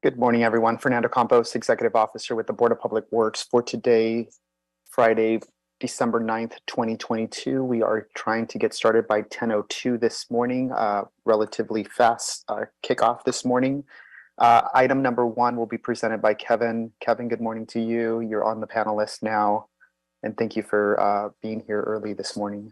Good morning, everyone. Fernando Campos, Executive Officer with the Board of Public Works. For today, Friday, December 9th, 2022, we are trying to get started by 10:02 this morning, relatively fast kickoff this morning. Item number one will be presented by Kevin. Kevin, good morning to you. You're on the panel list now, and thank you for being here early this morning.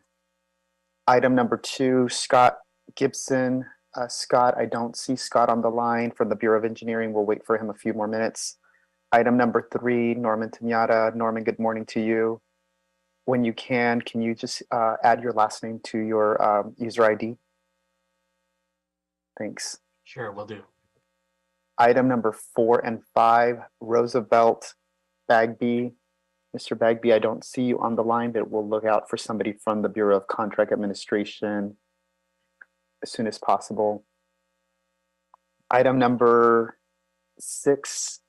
Item number two, Scott Gibson. Scott, I don't see Scott on the line from the Bureau of Engineering. We'll wait for him a few more minutes. Item number three, Norman Tanyata. Norman, good morning to you. When you can you just add your last name to your user ID? Thanks. Sure, will do. Item number 4 and 5, Roosevelt Bagby. Mr. Bagby, I don't see you on the line, but we'll look out for somebody from the Bureau of Contract Administration as soon as possible. Item number 6,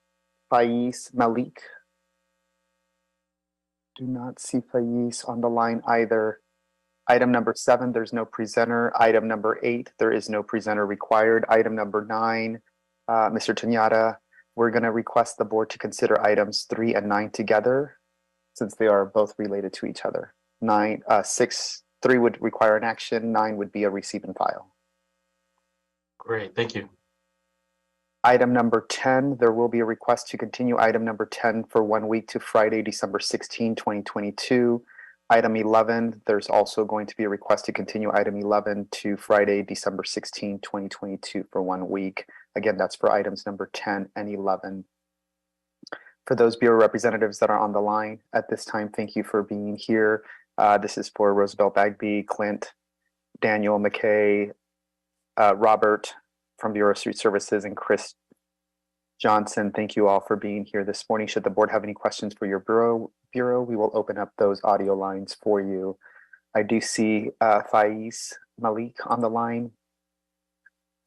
Faiz Malik. Do not see Faiz on the line either. Item number 7, there's no presenter. Item number 8, there is no presenter required. Item number 9, Mr. Tanyata, we're going to request the board to consider items 3 and 9 together, since they are both related to each other. 3 would require an action, 9 would be a receive and file. Great, thank you. Item number 10, there will be a request to continue item number 10 for 1 week to Friday, December 16, 2022. Item 11, there's also going to be a request to continue item 11 to Friday, December 16, 2022 for 1 week. Again, that's for items number 10 and 11. For those Bureau representatives that are on the line at this time, thank you for being here. This is for Roosevelt Bagby, Clint, Daniel McKay, Robert from Bureau of Street Services, and Chris Johnson. Thank you all for being here this morning. Should the board have any questions for your bureau, we will open up those audio lines for you. I do see Faiz Malik on the line.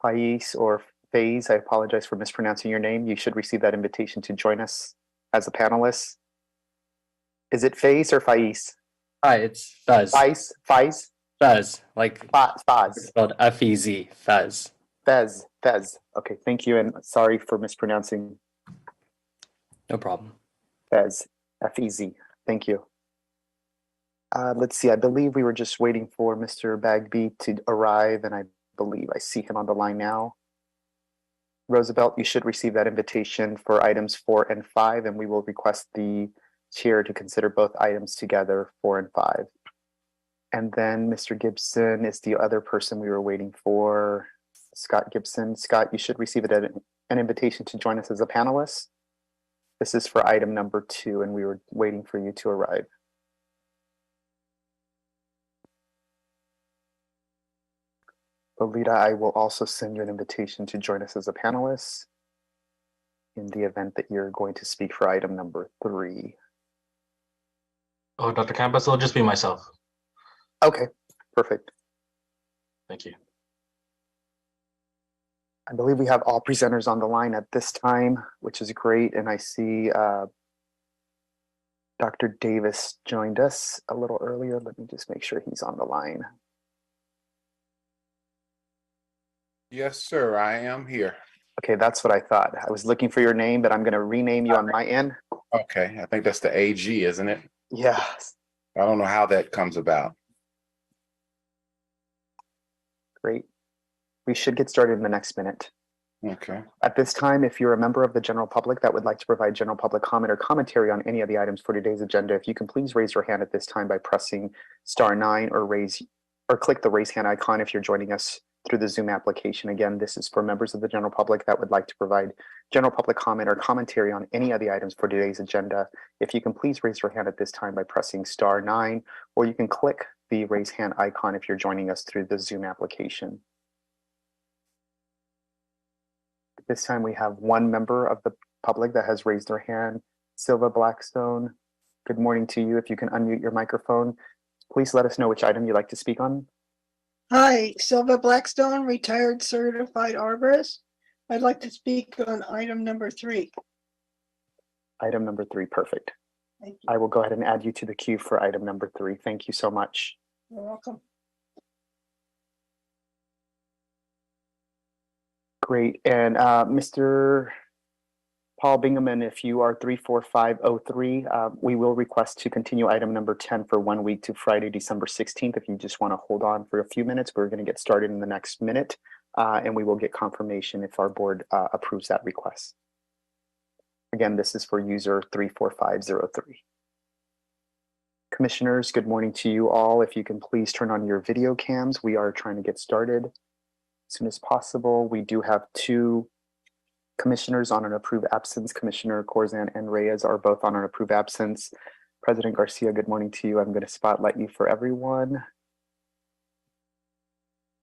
Faiz or Faiz, I apologize for mispronouncing your name. You should receive that invitation to join us as a panelist. Is it Faiz or Faiz? Hi, it's Fez. Faiz? Fez, like Faz. spelled F-E-Z, Fez. Fez. Okay, thank you, and sorry for mispronouncing. No problem. Fez, F-E-Z. Thank you. Let's see, I believe we were just waiting for Mr. Bagby to arrive, and I believe I see him on the line now. Roosevelt, you should receive that invitation for items 4 and 5, and we will request the chair to consider both items together, 4 and 5. And then Mr. Gibson is the other person we were waiting for, Scott Gibson. Scott, you should receive an invitation to join us as a panelist. This is for item number 2, and we were waiting for you to arrive. Lolita, I will also send you an invitation to join us as a panelist in the event that you're going to speak for item number 3. Oh, Dr. Campos, it'll just be myself. Okay, perfect. Thank you. I believe we have all presenters on the line at this time, which is great. And I see Dr. Davis joined us a little earlier. Let me just make sure he's on the line. Yes, sir, I am here. Okay, that's what I thought. I was looking for your name, but I'm going to rename you on my end. Okay, I think that's the AG, isn't it? Yes. I don't know how that comes about. Great. We should get started in the next minute. Okay. At this time, if you're a member of the general public that would like to provide general public comment or commentary on any of the items for today's agenda, if you can please raise your hand at this time by pressing *9 or click the raise hand icon if you're joining us through the Zoom application. Again, this is for members of the general public that would like to provide general public comment or commentary on any of the items for today's agenda. If you can please raise your hand at this time by pressing *9, or you can click the raise hand icon if you're joining us through the Zoom application. This time we have one member of the public that has raised their hand, Silva Blackstone. Good morning to you. If you can unmute your microphone, please let us know which item you'd like to speak on. Hi, Silva Blackstone, retired certified arborist. I'd like to speak on item number 3. Item number 3, perfect. Thank you. I will go ahead and add you to the queue for item number 3. Thank you so much. You're welcome. Great. And Mr. Paul Bingaman, if you are 34503, we will request to continue item number 10 for 1 week to Friday, December 16th. If you just want to hold on for a few minutes, we're going to get started in the next minute, and we will get confirmation if our board approves that request. Again, this is for user 34503. Commissioners, good morning to you all. If you can please turn on your video cams. We are trying to get started as soon as possible. We do have 2 commissioners on an approved absence. Commissioner Corzan and Reyes are both on an approved absence. President Garcia, good morning to you. I'm going to spotlight you for everyone. Do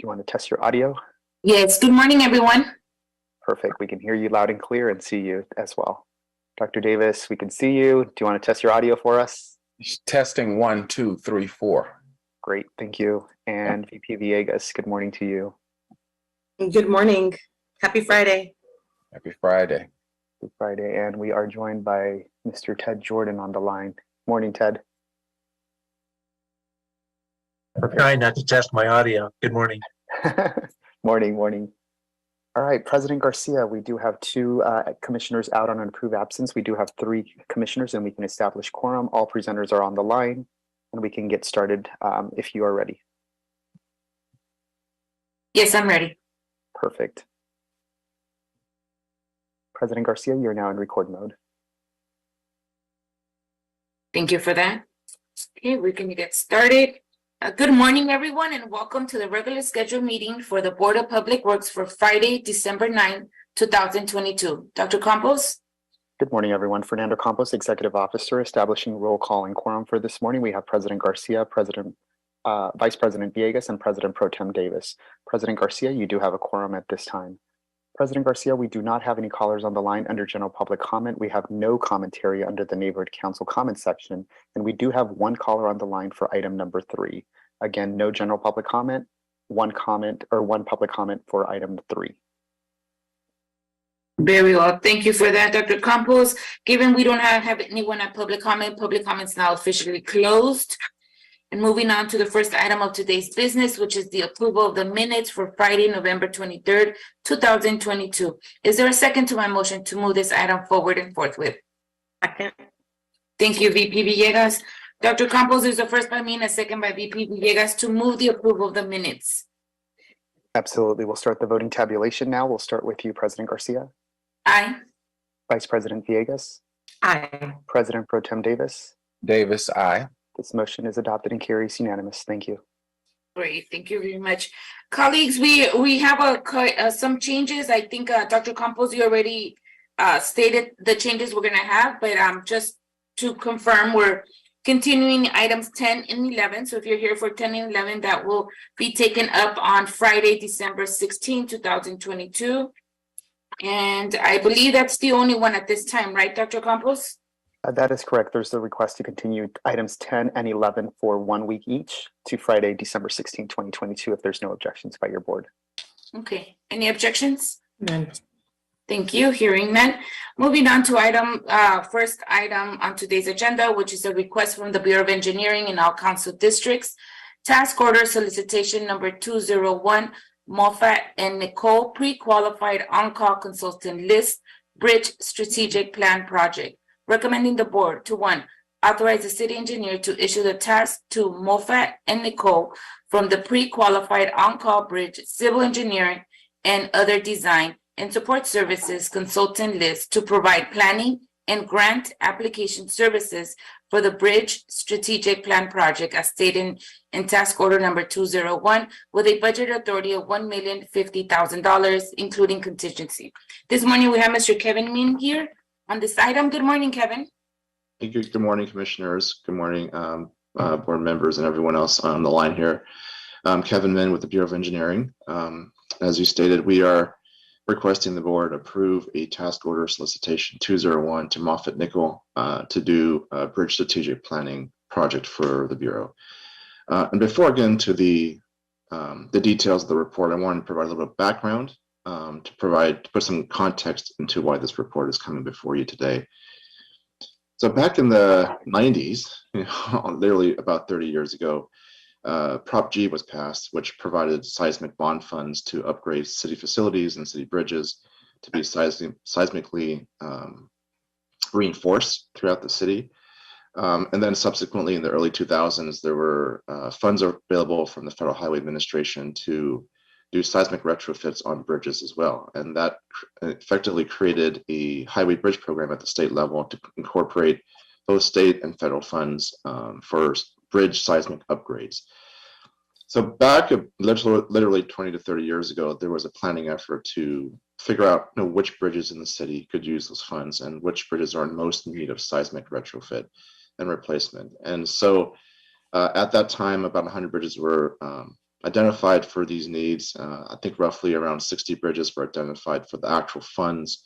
you want to test your audio? Yes, good morning, everyone. Perfect. We can hear you loud and clear and see you as well. Dr. Davis, we can see you. Do you want to test your audio for us? Testing 1, 2, 3, 4. Great, thank you. And VP Villegas, good morning to you. Good morning. Happy Friday. Happy Friday. Good Friday, and we are joined by Mr. Ted Jordan on the line. Morning, Ted. I'm trying not to test my audio. Good morning. Morning. All right, President Garcia, we do have 2 commissioners out on an approved absence. We do have 3 commissioners, and we can establish quorum. All presenters are on the line, and we can get started if you are ready. Yes, I'm ready. Perfect. President Garcia, you're now in record mode. Thank you for that. Okay, we're going to get started. Good morning, everyone, and welcome to the regular scheduled meeting for the Board of Public Works for Friday, December 9, 2022. Dr. Campos? Good morning, everyone. Fernando Campos, Executive Officer, establishing roll call and quorum for this morning. We have President Garcia, Vice President Villegas, and President Pro Tem Davis. President Garcia, you do have a quorum at this time. President Garcia, we do not have any callers on the line under general public comment. We have no commentary under the Neighborhood Council comment section, and we do have 1 caller on the line for item number 3. Again, no general public comment, 1 comment or 1 public comment for item 3. Very well. Thank you for that, Dr. Campos. Given we don't have anyone at public comment is now officially closed. And moving on to the first item of today's business, which is the approval of the minutes for Friday, November 23rd, 2022. Is there a second to my motion to move this item forward and forthwith? Second. Thank you, VP Villegas. Dr. Campos, there's a first by me and a second by VP Villegas to move the approval of the minutes. Absolutely. We'll start the voting tabulation now. We'll start with you, President Garcia. Aye. Vice President Villegas. Aye. President Pro Tem Davis. Davis, aye. This motion is adopted and carries unanimous. Thank you. Great, thank you very much. Colleagues, we have some changes. I think Dr. Campos, you already stated the changes we're gonna have, but just to confirm, we're continuing items 10 and 11. So if you're here for 10 and 11, that will be taken up on Friday, December 16, 2022. And I believe that's the only one at this time, right, Dr. Campos? That is correct. There's a request to continue items 10 and 11 for 1 week each to Friday, December 16, 2022, if there's no objections by your board. Okay, any objections? None. Thank you. Hearing none. Moving on to first item on today's agenda, which is a request from the Bureau of Engineering in all council districts. Task order solicitation number 201, Moffat and Nicole, pre-qualified on-call consultant list, bridge strategic plan project. Recommending the board to 1, authorize the city engineer to issue the task to Moffat and Nicole from the pre-qualified on-call bridge, civil engineering, and other design and support services consultant list to provide planning and grant application services for the bridge strategic plan project as stated in task order number 201 with a budget authority of $1,050,000, including contingency. This morning we have Mr. Kevin Min here on this item. Good morning, Kevin. Good morning, commissioners. Good morning, board members and everyone else on the line here. Kevin Min with the Bureau of Engineering. As you stated, we are requesting the board approve a task order solicitation 201 to Moffat Nickel to do a bridge strategic planning project for the Bureau. And before I get into the details of the report, I wanted to provide a little bit of background to put some context into why this report is coming before you today. So back in the 90s, literally about 30 years ago, Prop G was passed, which provided seismic bond funds to upgrade city facilities and city bridges to be seismically reinforced throughout the city. And then subsequently in the early 2000s, there were funds available from the Federal Highway Administration to do seismic retrofits on bridges as well. And that effectively created a highway bridge program at the state level to incorporate both state and federal funds for bridge seismic upgrades. So back literally 20 to 30 years ago, there was a planning effort to figure out which bridges in the city could use those funds and which bridges are in most need of seismic retrofit and replacement. And so at that time, about 100 bridges were identified for these needs. I think roughly around 60 bridges were identified for the actual funds.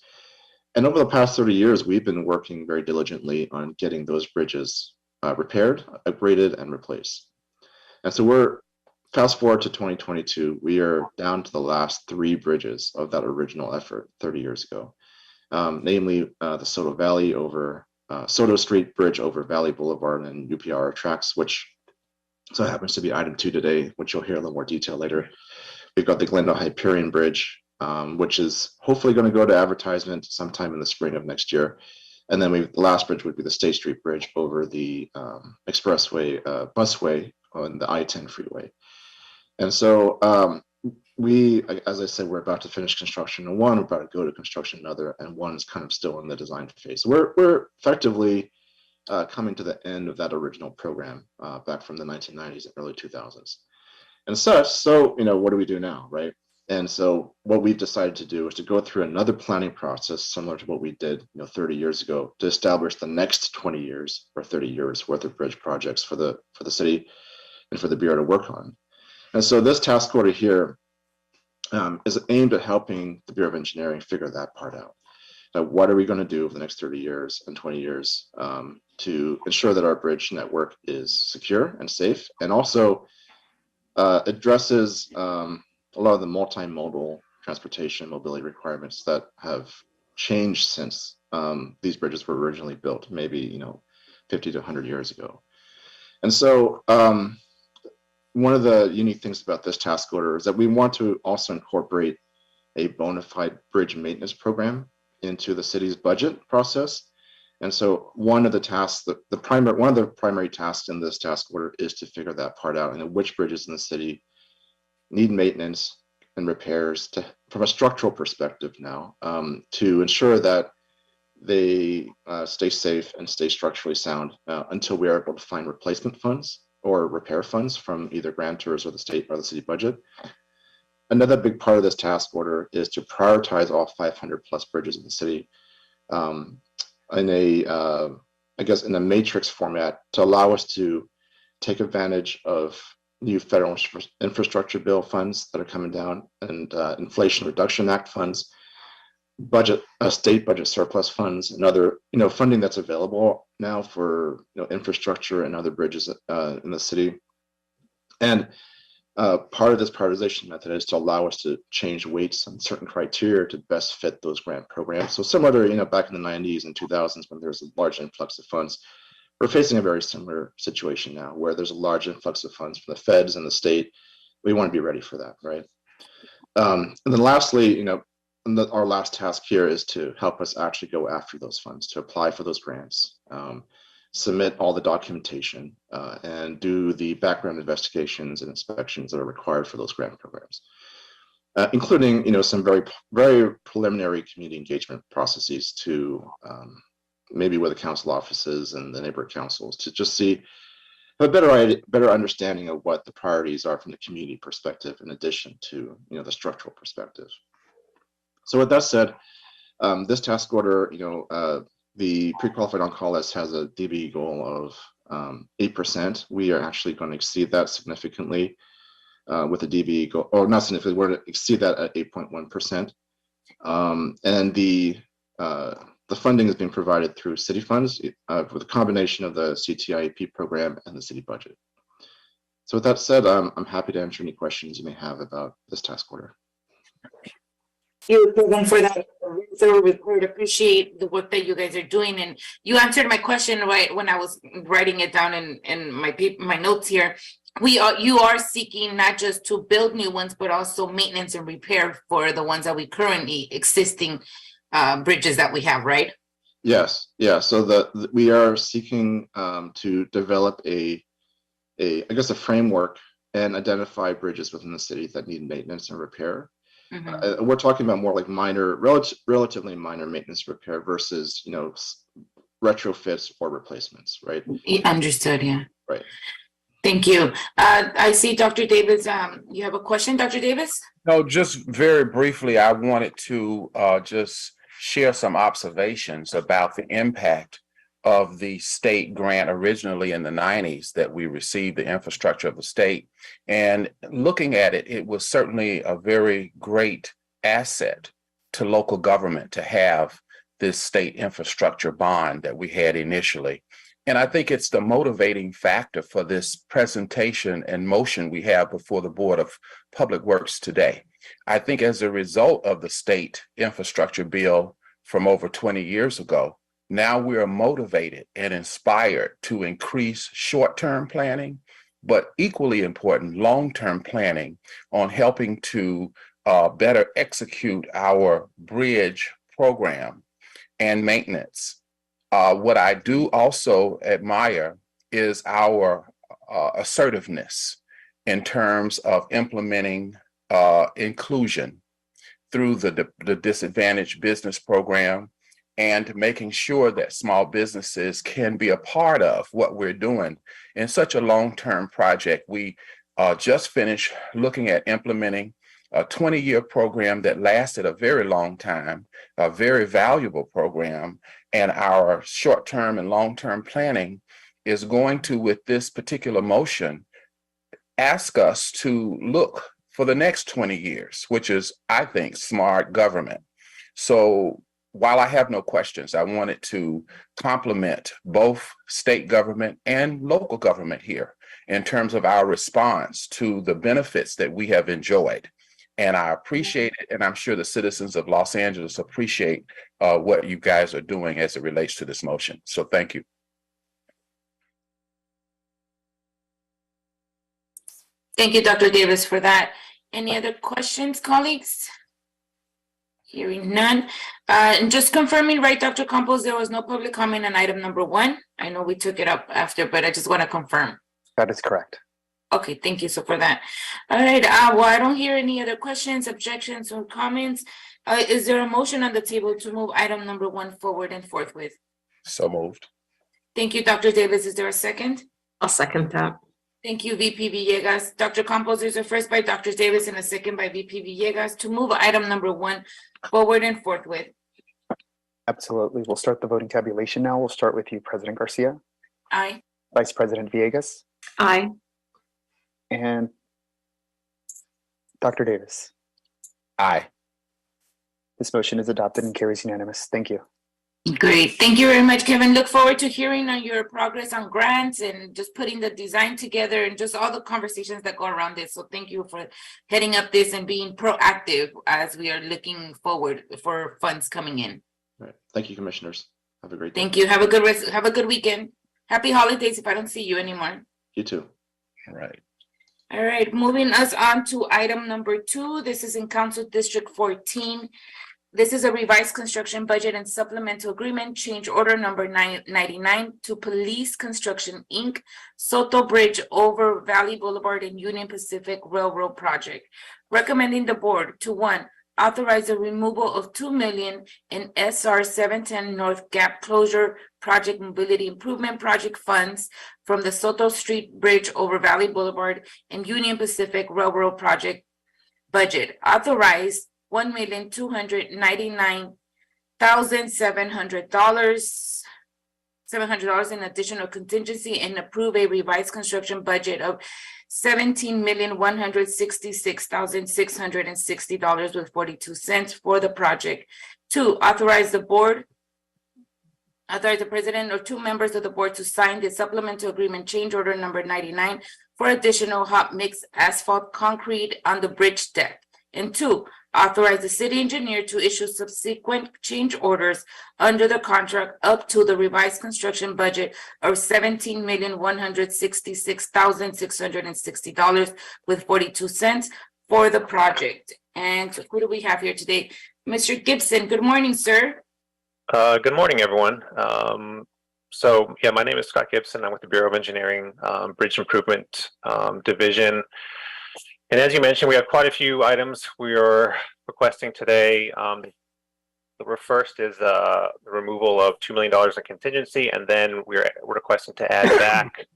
And over the past 30 years, we've been working very diligently on getting those bridges repaired, upgraded, and replaced. And so we're fast forward to 2022, we are down to the last 3 bridges of that original effort 30 years ago, namely the Soto Valley over Soto Street Bridge over Valley Boulevard and UPR tracks, which so happens to be item 2 today, which you'll hear a little more detail later. We've got the Glendale Hyperion Bridge, which is hopefully going to go to advertisement sometime in the spring of next year. And then the last bridge would be the State Street Bridge over the expressway busway on the I-10 freeway. And so as I said, we're about to finish construction on one, we're about to go to construction another, and one is kind of still in the design phase. So we're effectively coming to the end of that original program back from the 1990s and early 2000s. And such, so, what do we do now, right? And so what we've decided to do is to go through another planning process similar to what we did 30 years ago to establish the next 20 years or 30 years worth of bridge projects for the city and for the Bureau to work on. And so this task order here is aimed at helping the Bureau of Engineering figure that part out. Now, what are we going to do over the next 30 years and 20 years to ensure that our bridge network is secure and safe, and also addresses a lot of the multimodal transportation mobility requirements that have changed since these bridges were originally built, maybe 50 to 100 years ago. And so one of the unique things about this task order is that we want to also incorporate a bona fide bridge maintenance program into the city's budget process. And so one of the tasks, one of the primary tasks in this task order is to figure that part out, and which bridges in the city need maintenance and repairs from a structural perspective now, to ensure that they stay safe and stay structurally sound until we are able to find replacement funds or repair funds from either grantors or the state or the city budget. Another big part of this task order is to prioritize all 500 plus bridges in the city in a matrix format to allow us to take advantage of new federal infrastructure bill funds that are coming down, and Inflation Reduction Act funds, state budget surplus funds, and other funding that's available now for infrastructure and other bridges in the city. And part of this prioritization method is to allow us to change weights on certain criteria to best fit those grant programs. So similar to back in the 90s and 2000s when there was a large influx of funds, we're facing a very similar situation now where there's a large influx of funds from the feds and the state. We want to be ready for that, right? And then lastly, our last task here is to help us actually go after those funds, to apply for those grants, submit all the documentation, and do the background investigations and inspections that are required for those grant programs, including some very, very preliminary community engagement processes to maybe with the council offices and the neighborhood councils to just have a better understanding of what the priorities are from the community perspective, in addition to the structural perspective. So with that said, this task order, the pre-qualified on-call list has a DB goal of 8%. We are actually going to exceed that significantly with a DB goal, or not significantly, we're going to exceed that at 8.1%. And the funding is being provided through city funds with a combination of the CTIEP program and the city budget. So with that said, I'm happy to answer any questions you may have about this task order. Thank you, Kevin, for that. So we would appreciate the work that you guys are doing, and you answered my question right when I was writing it down in my notes here. You are seeking not just to build new ones, but also maintenance and repair for the ones that we currently existing bridges that we have, right? Yes, yeah. So we are seeking to develop a I guess a framework and identify bridges within the city that need maintenance and repair. Mhm. We're talking about more like minor, relatively minor maintenance repair versus, retrofits or replacements, right? Understood, yeah. Right. Thank you. I see Dr. Davis, you have a question, Dr. Davis? No, just very briefly, I wanted to just share some observations about the impact of the state grant originally in the 90s that we received, the infrastructure of the state. And looking at it, it was certainly a very great asset to local government to have this state infrastructure bond that we had initially. And I think it's the motivating factor for this presentation and motion we have before the Board of Public Works today. I think as a result of the state infrastructure bill from over 20 years ago, now we are motivated and inspired to increase short-term planning, but equally important, long-term planning on helping to better execute our bridge program and maintenance. What I do also admire is our assertiveness in terms of implementing inclusion through the Disadvantaged Business Program and making sure that small businesses can be a part of what we're doing in such a long-term project. We just finished looking at implementing a 20-year program that lasted a very long time, a very valuable program, and our short-term and long-term planning is going to, with this particular motion, ask us to look for the next 20 years, which is, I think, smart government. So while I have no questions, I wanted to compliment both state government and local government here in terms of our response to the benefits that we have enjoyed. And I appreciate it, and I'm sure the citizens of Los Angeles appreciate what you guys are doing as it relates to this motion. So thank you. Thank you, Dr. Davis, for that. Any other questions, colleagues? Hearing none. And just confirming, right, Dr. Campos, there was no public comment on item number 1. I know we took it up after, but I just want to confirm. That is correct. Okay, thank you so for that. All right, well, I don't hear any other questions, objections, or comments. Is there a motion on the table to move item number 1 forward and forthwith? So moved. Thank you, Dr. Davis. Is there a second? I'll second that. Thank you, VP Villegas. Dr. Campos, there's a first by Dr. Davis and a second by VP Villegas to move item number 1 forward and forthwith. Absolutely. We'll start the voting tabulation now. We'll start with you, President Garcia, Aye. Vice President Villegas, Aye. and Dr. Davis. Aye. This motion is adopted and carries unanimous. Thank you. Great. Thank you very much, Kevin. Look forward to hearing on your progress on grants and just putting the design together and just all the conversations that go around it. So thank you for heading up this and being proactive as we are looking forward for funds coming in. All right. Thank you, commissioners. Have a great day. Thank you. Have a good rest. Have a good weekend. Happy holidays if I don't see you anymore. You too. All right. All right, moving us on to item number 2. This is in Council District 14. This is a revised construction budget and supplemental agreement, change order number 999 to Police Construction, Inc., Soto Bridge over Valley Boulevard and Union Pacific Railroad Project. Recommending the board to 1, authorize the removal of $2 million in SR 710 North Gap Closure Project Mobility Improvement Project funds from the Soto Street Bridge over Valley Boulevard and Union Pacific Railroad Project budget. Authorize $1,299,700 in additional contingency and approve a revised construction budget of $17,166,660.42 for the project. 2, authorize the president or 2 members of the board to sign the supplemental agreement change order number 99 for additional hot mix asphalt concrete on the bridge deck. And 2, authorize the city engineer to issue subsequent change orders under the contract up to the revised construction budget of $17,166,660.42 for the project. And who do we have here today? Mr. Gibson, good morning, sir. Good morning, everyone. My name is Scott Gibson. I'm with the Bureau of Engineering Bridge Improvement Division. And as you mentioned, we have quite a few items we are requesting today. The first is the removal of $2 million in contingency, and then we're requesting to add back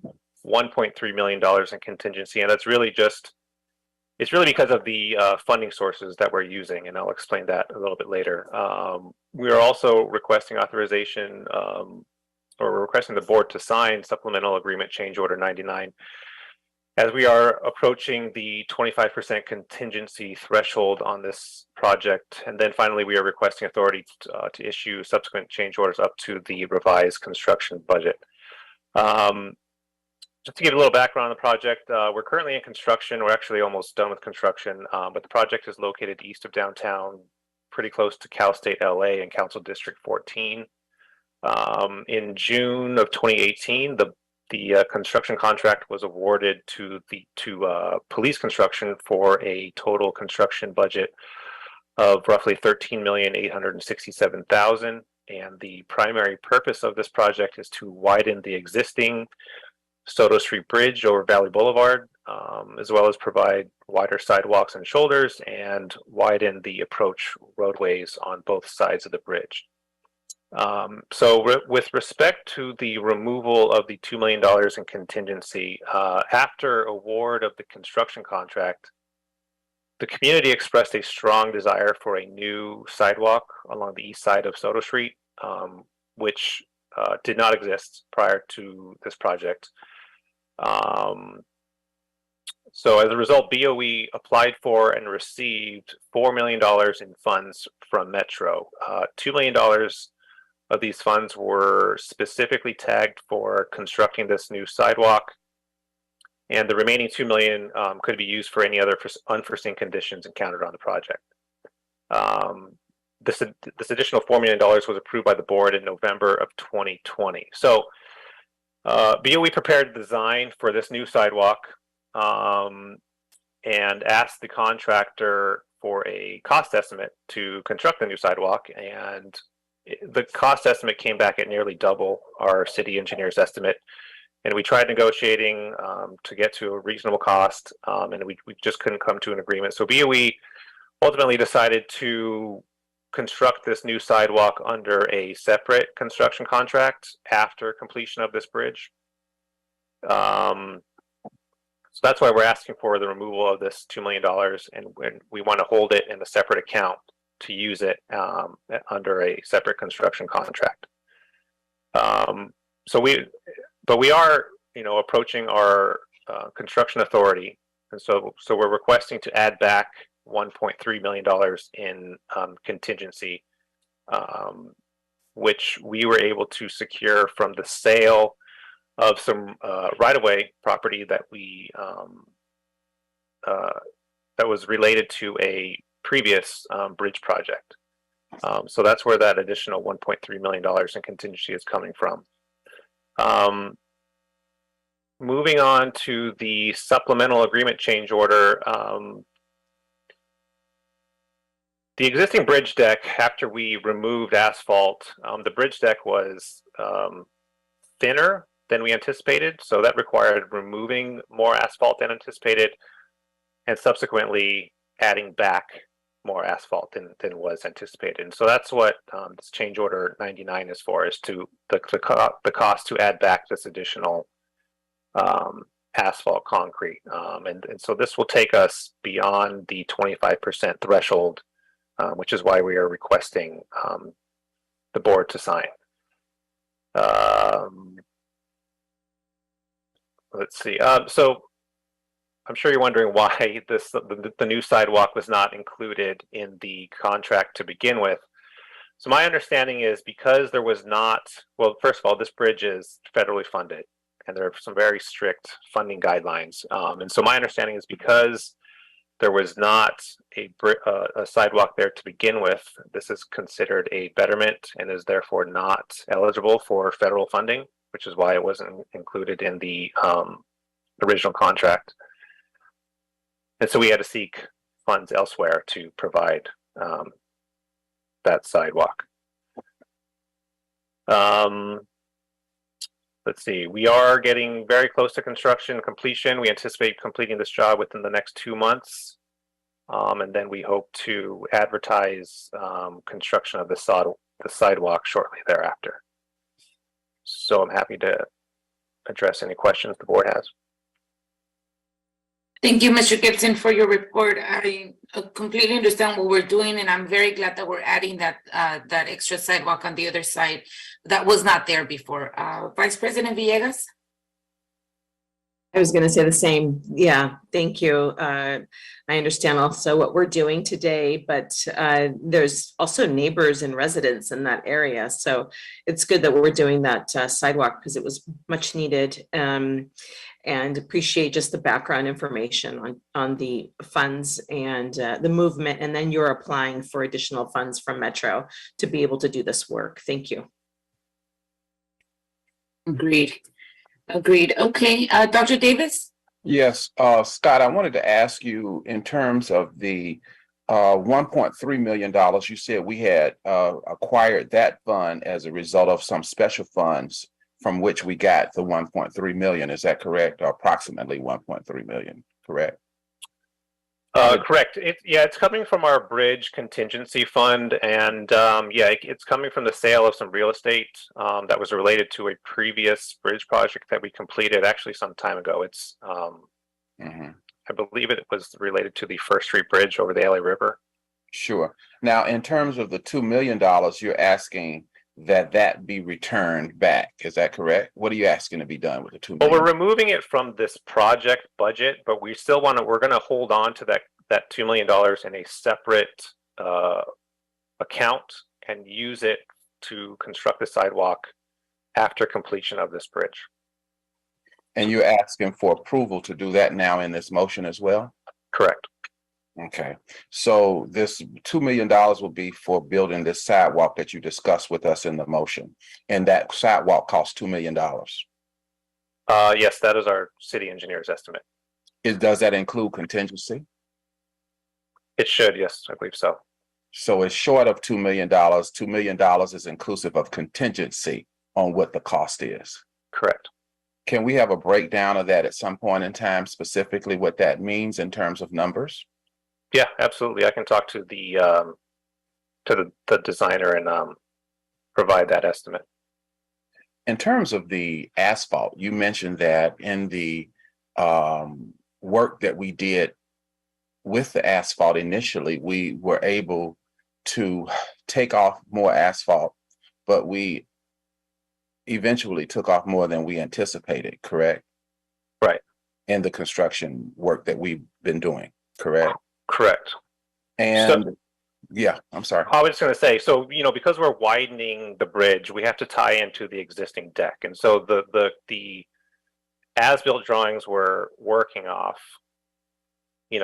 $1.3 million in contingency. And that's really it's really because of the funding sources that we're using, and I'll explain that a little bit later. We are also requesting authorization, or we're requesting the board to sign supplemental agreement change order 99, as we are approaching the 25% contingency threshold on this project. And then finally, we are requesting authority to issue subsequent change orders up to the revised construction budget. Just to give a little background on the project, we're currently in construction. We're actually almost done with construction, but the project is located east of downtown, pretty close to Cal State LA and Council District 14. In June of 2018, the construction contract was awarded to police construction for a total construction budget of roughly $13,867,000. And the primary purpose of this project is to widen the existing Soto Street Bridge over Valley Boulevard, as well as provide wider sidewalks and shoulders and widen the approach roadways on both sides of the bridge. With respect to the removal of the $2 million in contingency, after award of the construction contract, the community expressed a strong desire for a new sidewalk along the east side of Soto Street, which did not exist prior to this project. So as a result, BOE applied for and received $4 million in funds from Metro. $2 million of these funds were specifically tagged for constructing this new sidewalk, and the remaining $2 million could be used for any other unforeseen conditions encountered on the project. This additional $4 million was approved by the board in November of 2020. So BOE prepared the design for this new sidewalk and asked the contractor for a cost estimate to construct the new sidewalk, and the cost estimate came back at nearly double our city engineer's estimate. And we tried negotiating to get to a reasonable cost, and we just couldn't come to an agreement. So BOE ultimately decided to construct this new sidewalk under a separate construction contract after completion of this bridge. So that's why we're asking for the removal of this $2 million, and we want to hold it in a separate account to use it under a separate construction contract. But we are, approaching our construction authority, and so we're requesting to add back $1.3 million in contingency, which we were able to secure from the sale of some right-of-way property that that was related to a previous bridge project. So that's where that additional $1.3 million in contingency is coming from. Moving on to the supplemental agreement change order. The existing bridge deck, after we removed asphalt, the bridge deck was thinner than we anticipated. So that required removing more asphalt than anticipated, and subsequently adding back more asphalt than was anticipated. And so that's what this change order 99 is for, is to the cost to add back this additional asphalt concrete. And so this will take us beyond the 25% threshold, which is why we are requesting the board to sign. Let's see. So I'm sure you're wondering why the new sidewalk was not included in the contract to begin with. So my understanding is because there was not, well, first of all, this bridge is federally funded, and there are some very strict funding guidelines. And so my understanding is because there was not a sidewalk there to begin with, this is considered a betterment and is therefore not eligible for federal funding, which is why it wasn't included in the original contract. And so we had to seek funds elsewhere to provide that sidewalk. Let's see, we are getting very close to construction completion. We anticipate completing this job within the next 2 months. And then we hope to advertise construction of the sidewalk shortly thereafter. So I'm happy to address any questions the board has. Thank you, Mr. Gibson, for your report. I completely understand what we're doing, and I'm very glad that we're adding that that extra sidewalk on the other side that was not there before. Vice President Villegas? I was going to say the same. Yeah, thank you. I understand also what we're doing today, but there's also neighbors and residents in that area. So it's good that we're doing that sidewalk because it was much needed. And appreciate just the background information on the funds and the movement. And then you're applying for additional funds from Metro to be able to do this work. Thank you. Agreed. Agreed. Okay, Dr. Davis? Yes, Scott, I wanted to ask you in terms of the $1.3 million, you said we had acquired that fund as a result of some special funds from which we got the 1.3 million. Is that correct? Or approximately 1.3 million, correct? Correct. It's coming from our bridge contingency fund, and it's coming from the sale of some real estate that was related to a previous bridge project that we completed actually some time ago. It's I believe it was related to the First Street Bridge over the LA River. Sure. Now, in terms of the $2 million, you're asking that be returned back. Is that correct? What are you asking to be done with the $2 million? Well, we're removing it from this project budget, but we still we're going to hold on to that $2 million in a separate account and use it to construct the sidewalk after completion of this bridge. And you're asking for approval to do that now in this motion as well? Correct. Okay, so this $2 million will be for building this sidewalk that you discussed with us in the motion. And that sidewalk costs $2 million. Yes, that is our city engineer's estimate. Does that include contingency? It should, yes, I believe so. So it's short of $2 million. $2 million is inclusive of contingency on what the cost is. Correct. Can we have a breakdown of that at some point in time, specifically what that means in terms of numbers? Yeah, absolutely. I can talk to the designer and provide that estimate. In terms of the asphalt, you mentioned that in the work that we did with the asphalt initially, we were able to take off more asphalt, but we eventually took off more than we anticipated, correct? Right. In the construction work that we've been doing, correct? Correct. And yeah, I'm sorry. I was just going to say, so, because we're widening the bridge, we have to tie into the existing deck. And so the as-built drawings we're working off,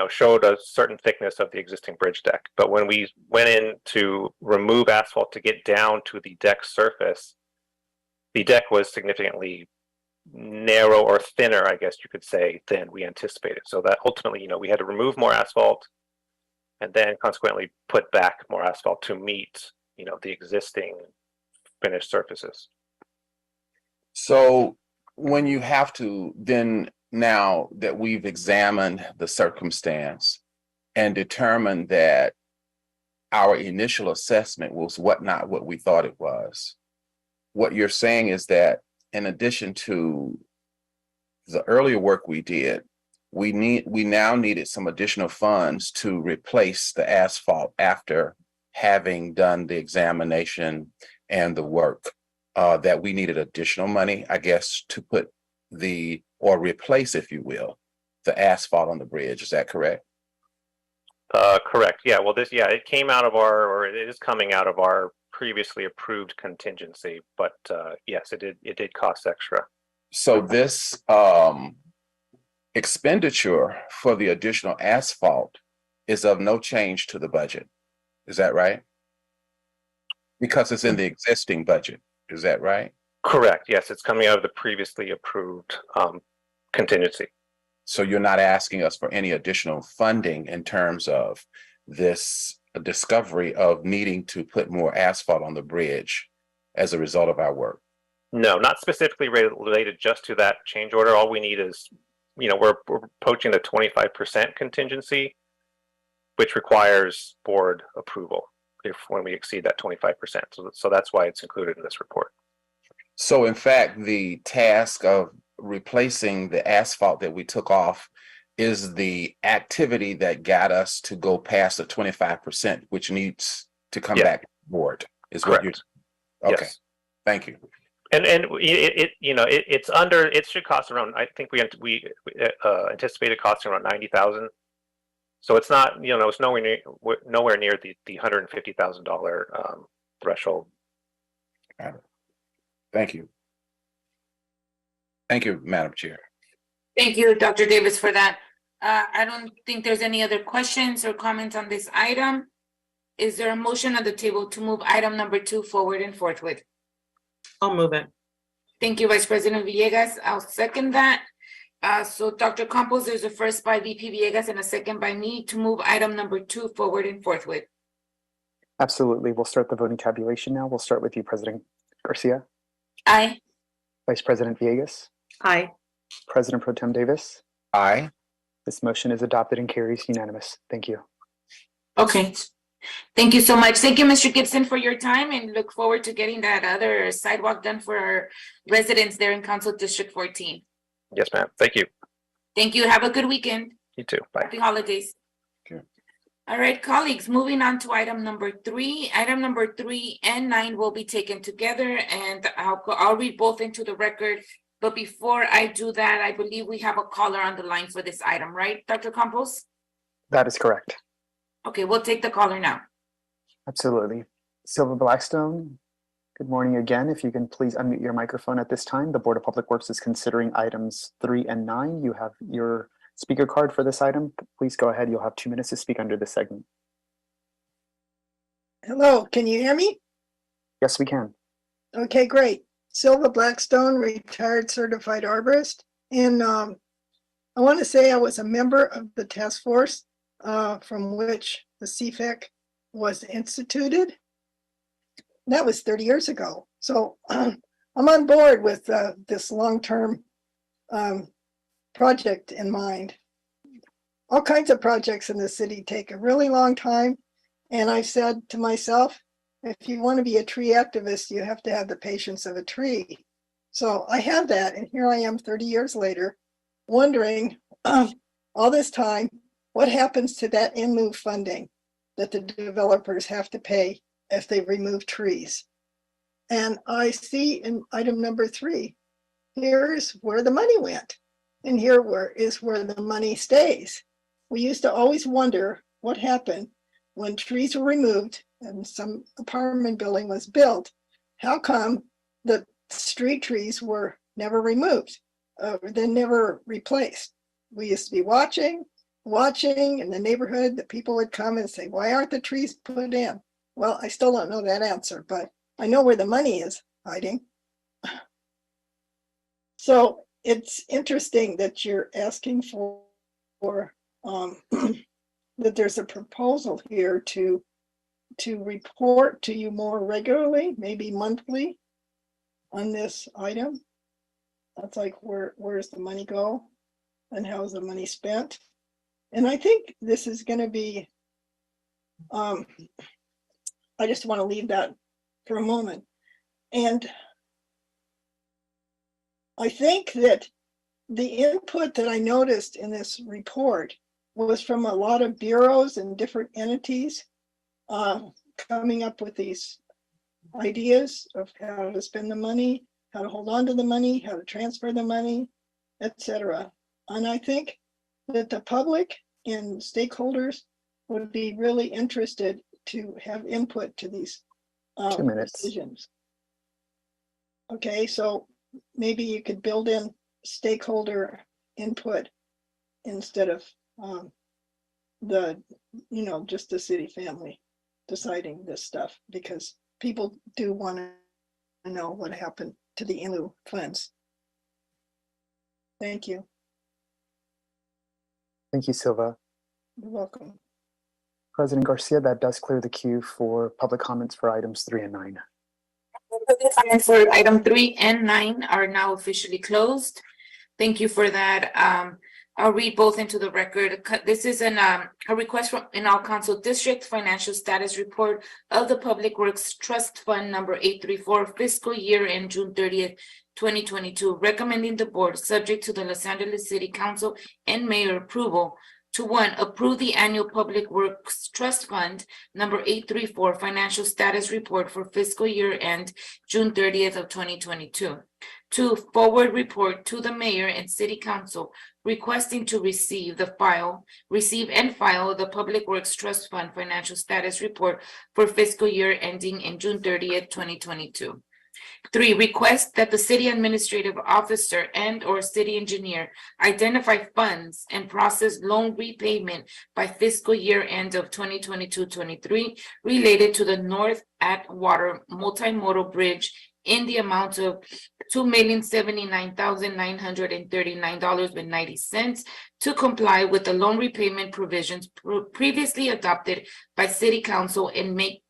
showed a certain thickness of the existing bridge deck. But when we went in to remove asphalt to get down to the deck surface, the deck was significantly narrow or thinner, I guess you could say, than we anticipated. So that ultimately, we had to remove more asphalt and then consequently put back more asphalt to meet, the existing finished surfaces. So when you have to, then now that we've examined the circumstance and determined that our initial assessment was not what we thought it was, what you're saying is that in addition to the earlier work we did, we now needed some additional funds to replace the asphalt after having done the examination and the work, that we needed additional money, I guess, to put or replace, if you will, the asphalt on the bridge. Is that correct? Correct. Yeah. Well, it came out of it is coming out of our previously approved contingency, but yes, it did cost extra. So this expenditure for the additional asphalt is of no change to the budget. Is that right? Because it's in the existing budget. Is that right? Correct. Yes, it's coming out of the previously approved contingency. So you're not asking us for any additional funding in terms of this discovery of needing to put more asphalt on the bridge as a result of our work? No, not specifically related just to that change order. All we need is, we're approaching the 25% contingency, which requires board approval when we exceed that 25%. So that's why it's included in this report. So in fact, the task of replacing the asphalt that we took off is the activity that got us to go past the 25%, which needs to come Yeah. back to the board, is what you're. Correct. Okay, Yes. thank you. And it's under, it should cost around, I think we anticipated costing around 90,000. So it's not, it's nowhere near the $150,000 threshold. Thank you. Thank you, Madam Chair. Thank you, Dr. Davis, for that. I don't think there's any other questions or comments on this item. Is there a motion on the table to move item number 2 forward and forthwith? I'll move it. Thank you, Vice President Villegas. I'll second that. So Dr. Campos, there's a first by VP Villegas and a second by me to move item number 2 forward and forthwith. Absolutely. We'll start the voting tabulation now. We'll start with you, President Garcia, Aye. Vice President Villegas, Aye. President Pro Tem Davis. Aye. This motion is adopted and carries unanimous. Thank you. Okay. Thank you so much. Thank you, Mr. Gibson, for your time, and look forward to getting that other sidewalk done for our residents there in Council District 14. Yes, ma'am. Thank you. Thank you. Have a good weekend. You too. Bye. Happy holidays. Okay. All right, colleagues, moving on to item number 3. Item number 3 and 9 will be taken together, and I'll read both into the record. But before I do that, I believe we have a caller on the line for this item, right, Dr. Campos? That is correct. Okay, we'll take the caller now. Absolutely. Silva Blackstone, good morning again. If you can please unmute your microphone at this time. The Board of Public Works is considering items 3 and 9. You have your speaker card for this item. Please go ahead. You'll have 2 minutes to speak under this segment. Hello, can you hear me? Yes, we can. Okay, great. Silva Blackstone, retired certified arborist. And I want to say I was a member of the task force from which the CFAC was instituted. That was 30 years ago. So I'm on board with this long-term project in mind. All kinds of projects in the city take a really long time. And I said to myself, if you want to be a tree activist, you have to have the patience of a tree. So I have that. And here I am 30 years later, wondering all this time, what happens to that in lieu funding that the developers have to pay if they remove trees? And I see in item number 3, here's where the money went. And here is where the money stays. We used to always wonder what happened when trees were removed and some apartment building was built. How come the street trees were never removed? Then never replaced? We used to be watching in the neighborhood, that people would come and say, why aren't the trees put in? Well, I still don't know that answer, but I know where the money is hiding. So it's interesting that you're asking for that there's a proposal here to report to you more regularly, maybe monthly, on this item. That's like, where's the money go and how's the money spent? And I think this is going to be, I just want to leave that for a moment. And I think that the input that I noticed in this report was from a lot of bureaus and different entities coming up with these ideas of how to spend the money, how to hold on to the money, how to transfer the money, etc. And I think that the public and stakeholders would be really interested to have input to these 2 minutes. decisions. Okay, so maybe you could build in stakeholder input instead of just the city family deciding this stuff, because people do want to know what happened to the in lieu funds. Thank you. Thank you, Silva. You're welcome. President Garcia, that does clear the queue for public comments for items 3 and 9. Public comment for item 3 and 9 are now officially closed. Thank you for that. I'll read both into the record. This is a request from in our council district financial status report of the Public Works Trust Fund number 834 fiscal year end June 30th, 2022, recommending the board, subject to the Los Angeles City Council and mayor approval, to 1, approve the annual Public Works Trust Fund number 834 financial status report for fiscal year end June 30th of 2022. 2, forward report to the mayor and city council requesting to receive and file the Public Works Trust Fund financial status report for fiscal year ending in June 30th, 2022. 3, request that the city administrative officer and or city engineer identify funds and process loan repayment by fiscal year end of 2022-23 related to the North Atwater multimodal bridge in the amount of $2,079,939.90 to comply with the loan repayment provisions previously adopted by city council and make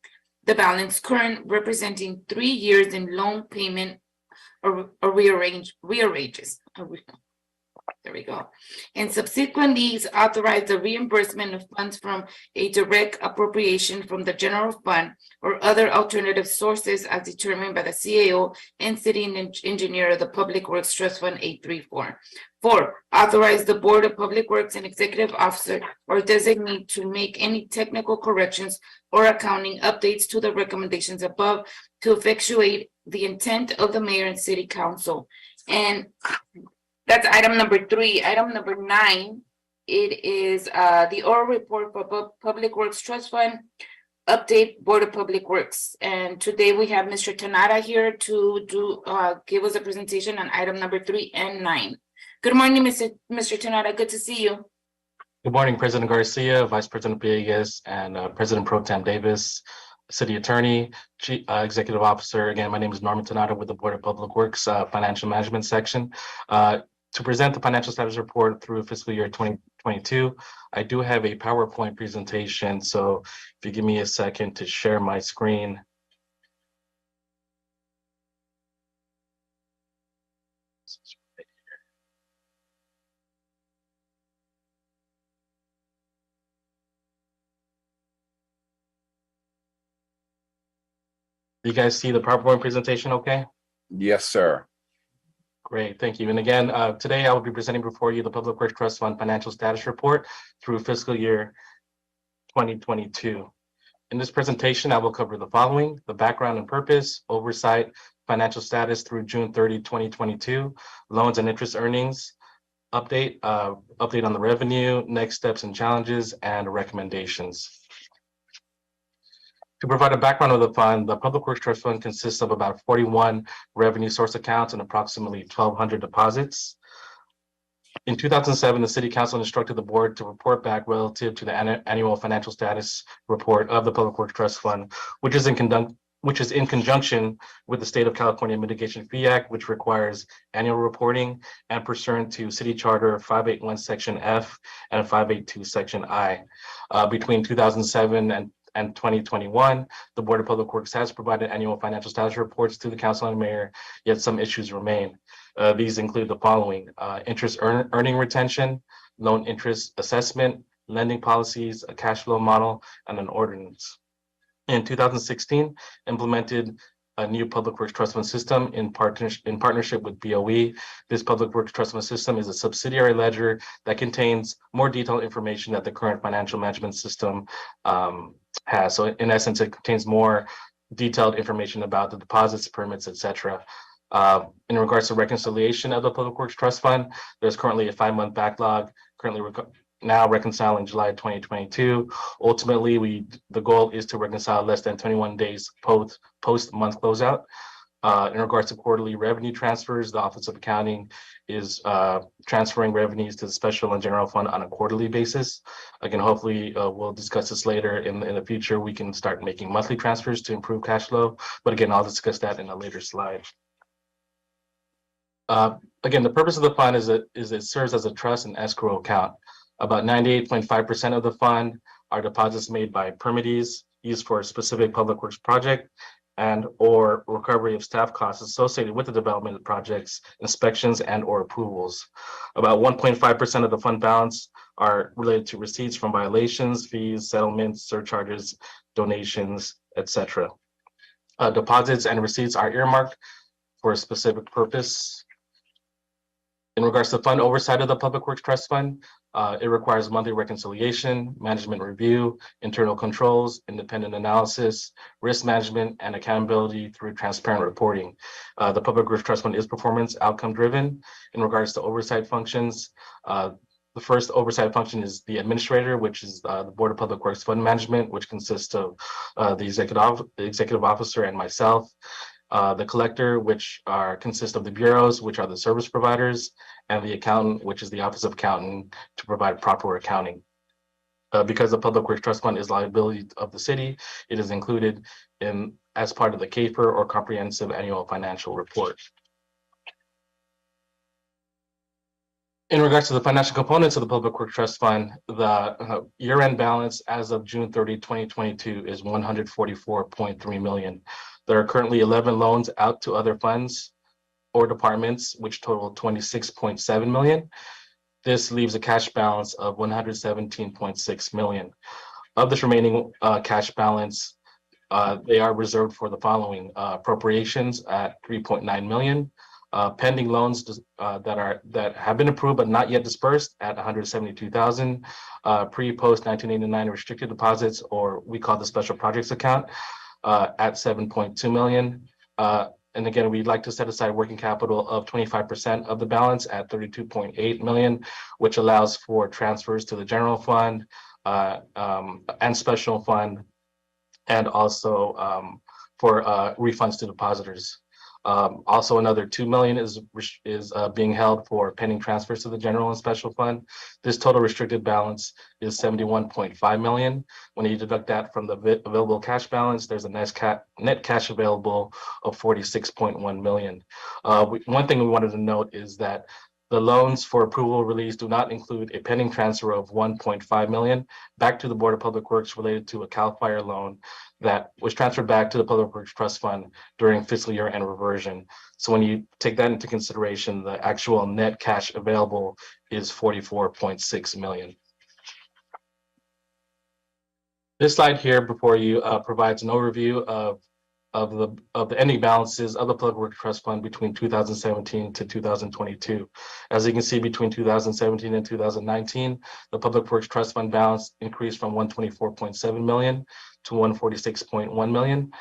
the balance current, representing 3 years in loan payment or rearranges. There we go. And subsequently authorize the reimbursement of funds from a direct appropriation from the general fund or other alternative sources as determined by the CAO and city engineer of the Public Works Trust Fund 834. 4, authorize the Board of Public Works and executive officer or designate to make any technical corrections or accounting updates to the recommendations above to effectuate the intent of the mayor and city council. And that's item number 3. Item number 9, it is the oral report for Public Works Trust Fund update Board of Public Works. And today we have Mr. Tanada here to give us a presentation on item number 3 and 9. Good morning, Mr. Tanada. Good to see you. Good morning, President Garcia, Vice President Villegas, and President Pro Tem Davis, City Attorney, Chief Executive Officer. Again, my name is Norman Tanada with the Board of Public Works Financial Management Section. To present the financial status report through fiscal year 2022, I do have a PowerPoint presentation. So if you give me a second to share my screen. Do you guys see the PowerPoint presentation okay? Yes, sir. Great, thank you. And again, today I will be presenting before you the Public Works Trust Fund financial status report through fiscal year 2022. In this presentation, I will cover the following: the background and purpose, oversight, financial status through June 30, 2022, loans and interest earnings, update on the revenue, next steps and challenges, and recommendations. To provide a background of the fund, the Public Works Trust Fund consists of about 41 revenue source accounts and approximately 1,200 deposits. In 2007, the City Council instructed the board to report back relative to the annual financial status report of the Public Works Trust Fund, which is in conjunction with the State of California Mitigation Fee Act, which requires annual reporting, and pursuant to City Charter 581 Section F and 582 Section I. Between 2007 and 2021, the Board of Public Works has provided annual financial status reports to the council and mayor, yet some issues remain. These include the following: interest earning retention, loan interest assessment, lending policies, a cash flow model, and an ordinance. In 2016, implemented a new Public Works Trust Fund system in partnership with BOE. This Public Works Trust Fund system is a subsidiary ledger that contains more detailed information that the current financial management system has. So in essence, it contains more detailed information about the deposits, permits, etc. In regards to reconciliation of the Public Works Trust Fund, there's currently a 5-month backlog, now reconciling July 2022. Ultimately, the goal is to reconcile less than 21 days post month closeout. In regards to quarterly revenue transfers, the Office of Accounting is transferring revenues to the special and general fund on a quarterly basis. Again, hopefully we'll discuss this later in the future. We can start making monthly transfers to improve cash flow. But again, I'll discuss that in a later slide. Again, the purpose of the fund is it serves as a trust and escrow account. About 98.5% of the fund are deposits made by permittees used for a specific public works project, and or recovery of staff costs associated with the development of projects, inspections, and or approvals. About 1.5% of the fund balance are related to receipts from violations, fees, settlements, surcharges, donations, etc. Deposits and receipts are earmarked for a specific purpose. In regards to fund oversight of the Public Works Trust Fund, it requires monthly reconciliation, management review, internal controls, independent analysis, risk management, and accountability through transparent reporting. The Public Works Trust Fund is performance outcome driven. In regards to oversight functions, the first oversight function is the administrator, which is the Board of Public Works Fund Management, which consists of the executive officer and myself. The collector, which consist of the bureaus, which are the service providers, and the accountant, which is the Office of Accountant, to provide proper accounting. Because the Public Works Trust Fund is liability of the city, it is included as part of the CAFR, or Comprehensive Annual Financial Report. In regards to the financial components of the Public Works Trust Fund, the year-end balance as of June 30, 2022 is $144.3 million. There are currently 11 loans out to other funds or departments, which total $26.7 million. This leaves a cash balance of $117.6 million. Of this remaining cash balance, they are reserved for the following: appropriations at $3.9 million, pending loans that have been approved but not yet dispersed at $172,000, pre-post 1989 restricted deposits, or we call the special projects account, at $7.2 million. And again, we'd like to set aside working capital of 25% of the balance at $32.8 million, which allows for transfers to the general fund and special fund, and also for refunds to depositors. Also, another $2 million is being held for pending transfers to the general and special fund. This total restricted balance is $71.5 million. When you deduct that from the available cash balance, there's a net cash available of $46.1 million. One thing we wanted to note is that the loans for approval release do not include a pending transfer of $1.5 million back to the Board of Public Works related to a CAL FIRE loan that was transferred back to the Public Works Trust Fund during fiscal year end reversion. So when you take that into consideration, the actual net cash available is $44.6 million. This slide here before you provides an overview of the ending balances of the Public Works Trust Fund between 2017 to 2022. As you can see, between 2017 and 2019, the Public Works Trust Fund balance increased from $124.7 million to $146.1 million.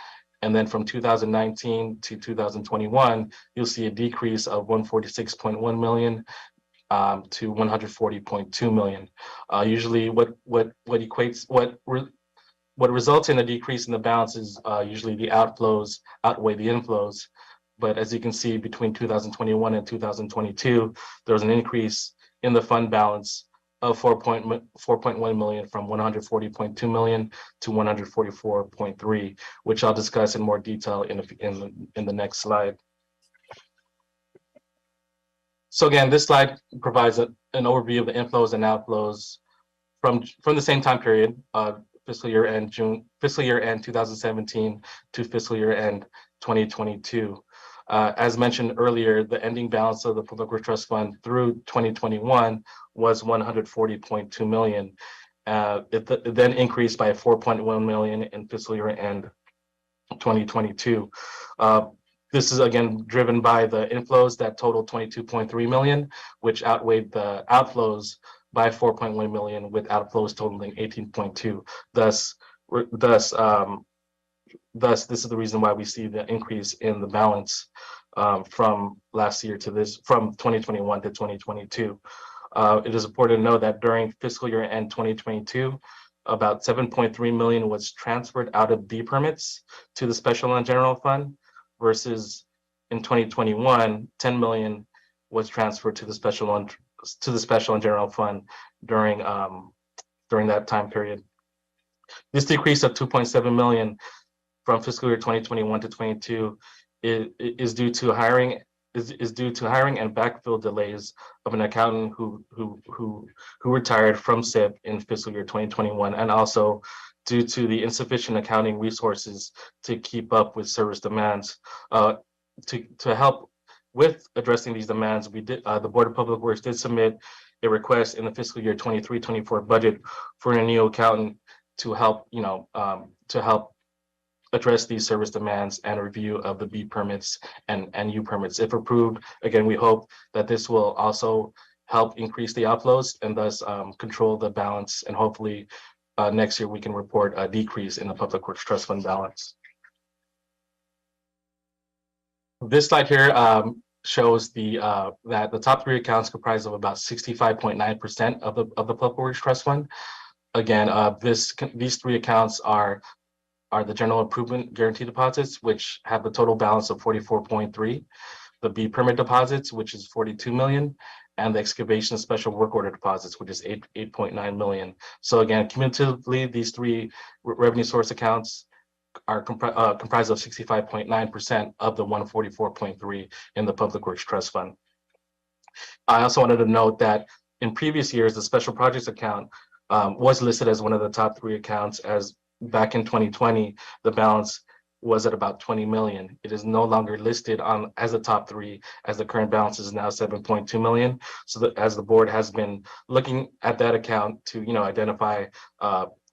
And then from 2019 to 2021, you'll see a decrease of $146.1 million to $140.2 million. Usually what results in a decrease in the balance is usually the outflows outweigh the inflows. But as you can see, between 2021 and 2022, there was an increase in the fund balance of $4.1 million, from $140.2 million to $144.3, which I'll discuss in more detail in the next slide. So again, this slide provides an overview of the inflows and outflows from the same time period, fiscal year end 2017 to fiscal year end 2022. As mentioned earlier, the ending balance of the Public Works Trust Fund through 2021 was $140.2 million. It then increased by $4.1 million in fiscal year end 2022. This is again driven by the inflows that totaled $22.3 million, which outweighed the outflows by $4.1 million, with outflows totaling $18.2. Thus, this is the reason why we see the increase in the balance from last year to this, from 2021 to 2022. It is important to know that during fiscal year end 2022, about $7.3 million was transferred out of D permits to the special and general fund, versus in 2021, $10 million was transferred to the special and general fund during that time period. This decrease of $2.7 million from fiscal year 2021 to 22 is due to hiring and backfill delays of an accountant who retired from SIP in fiscal year 2021, and also due to the insufficient accounting resources to keep up with service demands. To help with addressing these demands, the Board of Public Works did submit a request in the fiscal year 23-24 budget for a new accountant to help, to help address these service demands and a review of the B permits and U permits. If approved, again, we hope that this will also help increase the outflows and thus control the balance, and hopefully next year we can report a decrease in the Public Works Trust Fund balance. This slide here shows that the top three accounts comprise of about 65.9% of the Public Works Trust Fund. Again, these three accounts are the general improvement guarantee deposits, which have a total balance of 44.3, the B permit deposits, which is 42 million, and the excavation special work order deposits, which is 8.9 million. So again, cumulatively, these three revenue source accounts are comprised of 65.9% of the 144.3 in the Public Works Trust Fund. I also wanted to note that in previous years, the special projects account was listed as one of the top three accounts, as back in 2020, the balance was at about 20 million. It is no longer listed as a top three, as the current balance is now 7.2 million. So that as the board has been looking at that account to identify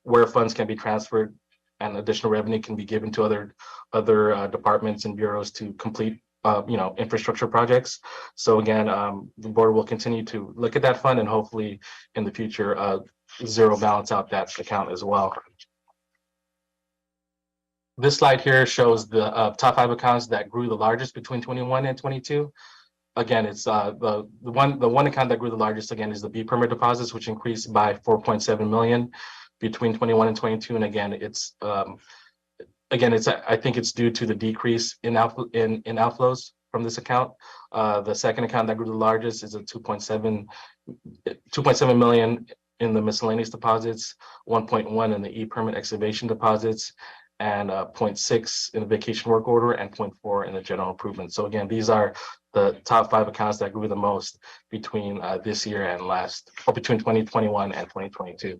where funds can be transferred and additional revenue can be given to other departments and bureaus to complete infrastructure projects. So again, the board will continue to look at that fund and hopefully in the future zero balance out that account as well. This slide here shows the top 5 accounts that grew the largest between 21 and 22. Again, it's the one account that grew the largest again is the B permit deposits, which increased by 4.7 million between 21 and 22. And again, I think it's due to the decrease in outflows from this account. The second account that grew the largest is a 2.7 million in the miscellaneous deposits, 1.1 in the E permit excavation deposits, and 0.6 in the vacation work order, and 0.4 in the general improvement. So again, these are the top 5 accounts that grew the most between this year and between 2021 and 2022.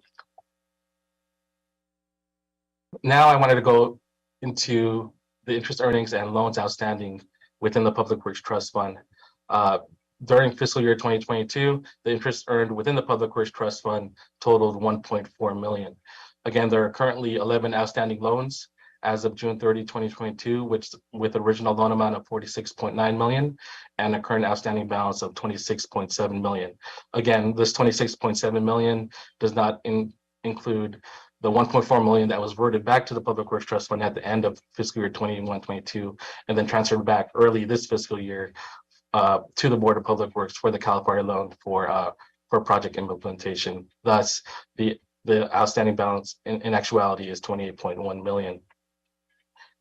Now I wanted to go into the interest earnings and loans outstanding within the Public Works Trust Fund. During fiscal year 2022, the interest earned within the Public Works Trust Fund totaled 1.4 million. Again, there are currently 11 outstanding loans as of June 30, 2022, with original loan amount of 46.9 million and a current outstanding balance of 26.7 million. Again, this 26.7 million does not include the 1.4 million that was reverted back to the Public Works Trust Fund at the end of fiscal year 21-22, and then transferred back early this fiscal year to the Board of Public Works for the California loan for project implementation. Thus, the outstanding balance in actuality is 28.1 million.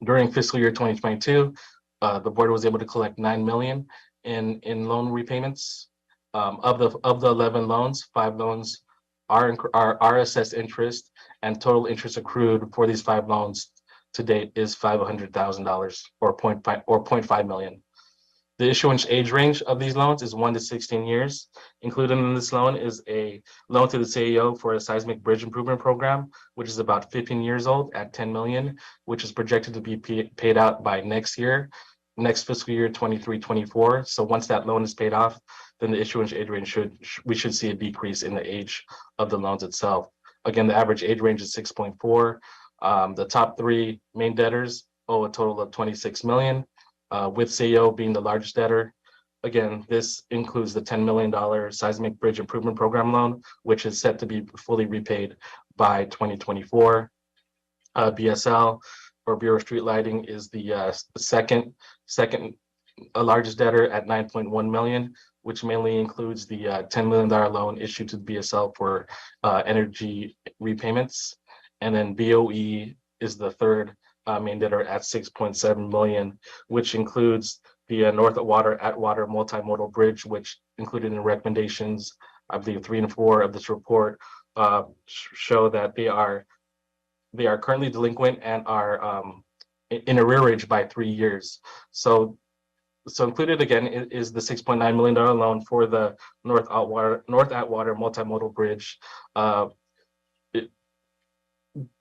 During fiscal year 2022, the board was able to collect 9 million in loan repayments. Of the 11 loans, 5 loans are assessed interest, and total interest accrued for these 5 loans to date is $500,000 or 0.5 million. The issuance age range of these loans is 1 to 16 years. Included in this loan is a loan to the CAO for a seismic bridge improvement program, which is about 15 years old at 10 million, which is projected to be paid out by next fiscal year 23-24. So once that loan is paid off, then the issuance age range we should see a decrease in the age of the loans itself. Again, the average age range is 6.4. The top 3 main debtors owe a total of 26 million. With CAO being the largest debtor. Again, this includes the $10 million seismic bridge improvement program loan, which is set to be fully repaid by 2024. BSL, or Bureau of Street Lighting, is the second largest debtor at 9.1 million, which mainly includes the $10 million loan issued to BSL for energy repayments. And then BOE is the third main debtor at 6.7 million, which includes the North Atwater multimodal bridge, which included in recommendations, I believe 3 and 4 of this report, show that they are currently delinquent and are in arrearage by 3 years. So included again is the $6.9 million loan for the North Atwater multimodal bridge.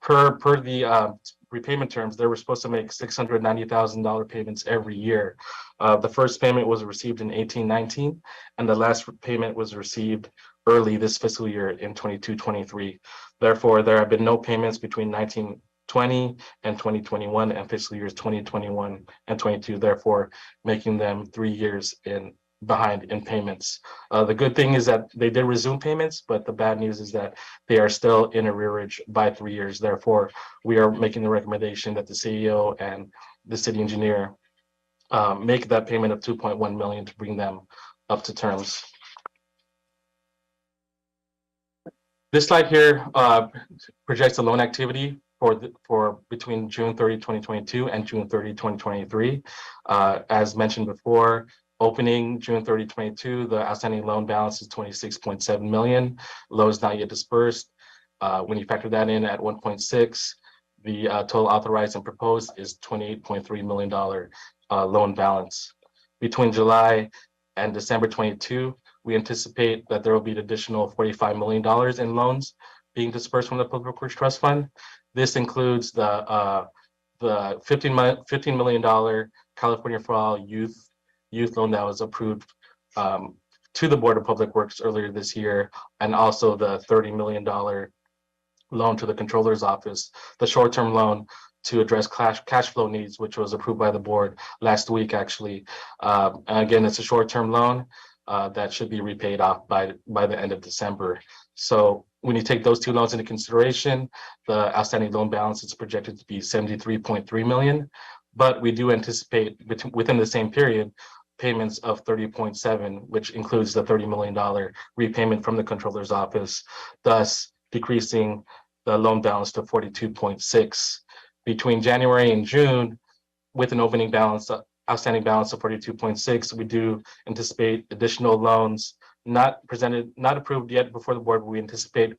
per the repayment terms, they were supposed to make $690,000 payments every year. The first payment was received in 18-19, and the last payment was received early this fiscal year in 22-23. Therefore, there have been no payments between 19-20 and 2021 and fiscal years 2021 and 22, therefore making them 3 years behind in payments. The good thing is that they did resume payments, but the bad news is that they are still in arrearage by 3 years. Therefore, we are making the recommendation that the CEO and the city engineer make that payment of $2.1 million to bring them up to terms. This slide here projects the loan activity for between June 30, 2022 and June 30, 2023. As mentioned before, opening June 30, 2022, the outstanding loan balance is $26.7 million. Loans not yet dispersed. When you factor that in at 1.6, the total authorized and proposed is $28.3 million loan balance. Between July and December 22, we anticipate that there will be an additional $45 million in loans being dispersed from the Public Works Trust Fund. This includes the $15 million California for All youth loan that was approved to the Board of Public Works earlier this year, and also the $30 million loan to the Controller's Office, the short-term loan to address cash flow needs, which was approved by the board last week, actually. Again, it's a short-term loan that should be repaid off by the end of December. So when you take those two loans into consideration, the outstanding loan balance is projected to be $73.3 million, but we do anticipate within the same period payments of 30.7, which includes the $30 million repayment from the Controller's Office, thus decreasing the loan balance to 42.6. Between January and June, with an opening balance, outstanding balance of 42.6, we do anticipate additional loans not approved yet before the board. We anticipate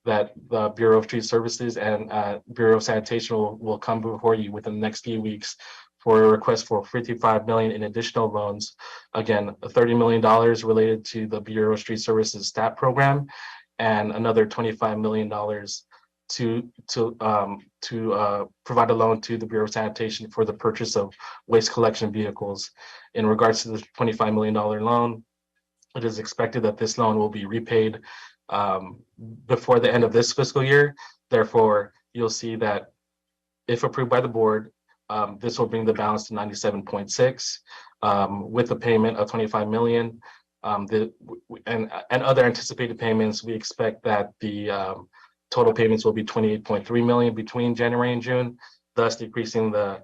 that the Bureau of Street Services and Bureau of Sanitation will come before you within the next few weeks for a request for $55 million in additional loans. Again, $30 million related to the Bureau of Street Services STAP program, and another $25 million to provide a loan to the Bureau of Sanitation for the purchase of waste collection vehicles. In regards to the $25 million loan, it is expected that this loan will be repaid before the end of this fiscal year. Therefore, you'll see that if approved by the board, this will bring the balance to 97.6 with a payment of $25 million. And other anticipated payments, we expect that the total payments will be $28.3 million between January and June, thus decreasing the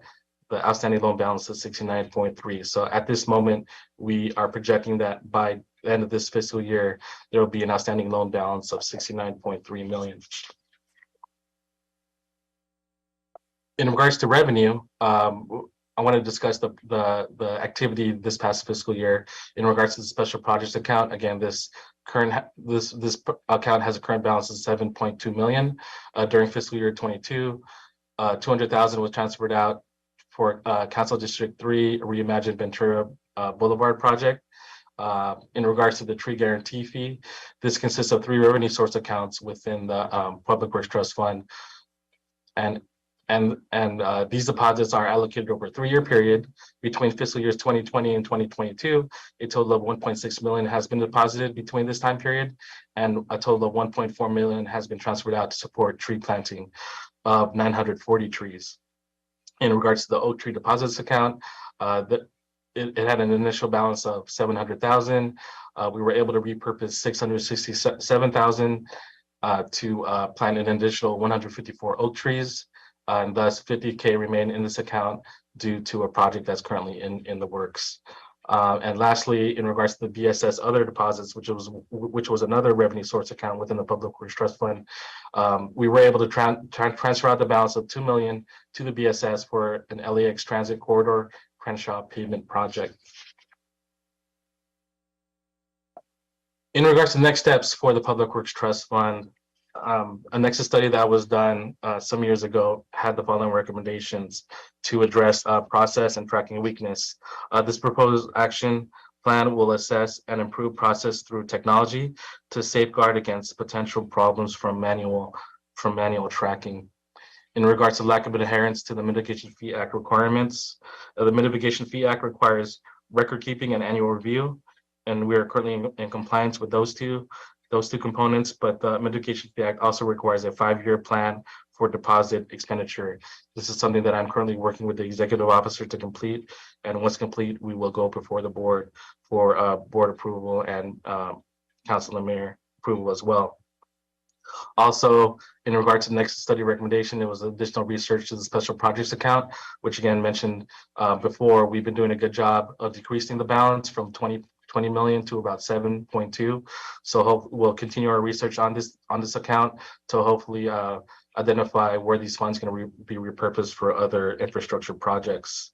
outstanding loan balance to 69.3. So at this moment, we are projecting that by the end of this fiscal year, there will be an outstanding loan balance of 69.3 million. In regards to revenue, I want to discuss the activity this past fiscal year in regards to the special projects account. Again, this account has a current balance of 7.2 million during fiscal year 22. 200,000 was transferred out for Council District 3 Reimagine Ventura Boulevard project. In regards to the tree guarantee fee, this consists of 3 revenue source accounts within the Public Works Trust Fund, and these deposits are allocated over a 3-year period between fiscal years 2020 and 2022. A total of 1.6 million has been deposited between this time period, and a total of 1.4 million has been transferred out to support tree planting of 940 trees. In regards to the oak tree deposits account, it had an initial balance of 700,000. We were able to repurpose 667,000 to plant an additional 154 oak trees, and thus 50K remain in this account due to a project that's currently in the works. And lastly, in regards to the BSS other deposits, which was another revenue source account within the Public Works Trust Fund, we were able to transfer out the balance of 2 million to the BSS for an LAX Transit Corridor Crenshaw pavement project. In regards to next steps for the Public Works Trust Fund, a Nexus study that was done some years ago had the following recommendations to address process and tracking weakness. This proposed action plan will assess and improve process through technology to safeguard against potential problems from manual tracking. In regards to lack of adherence to the Mitigation Fee Act requirements, the Mitigation Fee Act requires record keeping and annual review, and we are currently in compliance with those two components. But the Mitigation Fee Act also requires a 5-year plan for deposit expenditure. This is something that I'm currently working with the executive officer to complete, and once complete, we will go before the board for board approval and council and mayor approval as well. Also, in regard to the next study recommendation, there was additional research to the special projects account, which again mentioned before, we've been doing a good job of decreasing the balance from 20 million to about 7.2. So we'll continue our research on this account to hopefully identify where these funds can be repurposed for other infrastructure projects.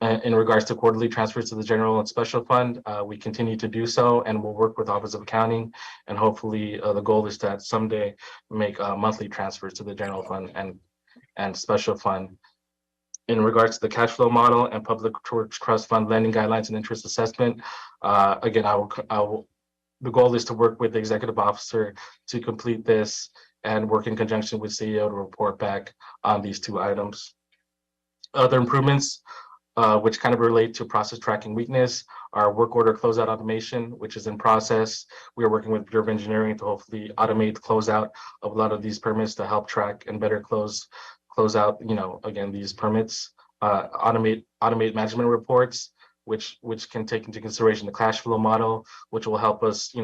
In regards to quarterly transfers to the general and special fund, we continue to do so, and we'll work with Office of Accounting, and hopefully the goal is that someday make monthly transfers to the general fund and special fund. In regards to the cash flow model and public works trust fund lending guidelines and interest assessment, again, the goal is to work with the executive officer to complete this and work in conjunction with CEO to report back on these two items. Other improvements which kind of relate to process tracking weakness, our work order closeout automation, which is in process. We are working with Bureau of Engineering to hopefully automate the closeout of a lot of these permits to help track and better close out, again, these permits. Automate management reports, which can take into consideration the cash flow model, which will help us,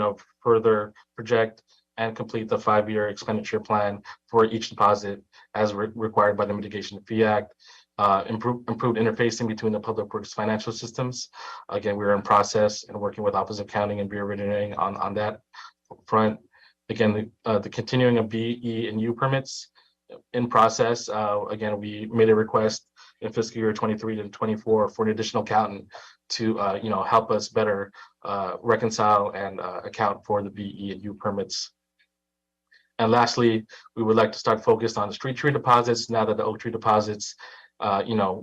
further project and complete the 5-year expenditure plan for each deposit as required by the Mitigation Fee Act. Improved interfacing between the public works financial systems. Again, we're in process and working with Office of Accounting and Bureau of Engineering on that front. Again, the continuing of B, E, and U permits in process. Again, we made a request in fiscal year 23 to 24 for an additional accountant to help us better reconcile and account for the B, E, and U permits. And lastly, we would like to start focused on the street tree deposits now that the oak tree deposits,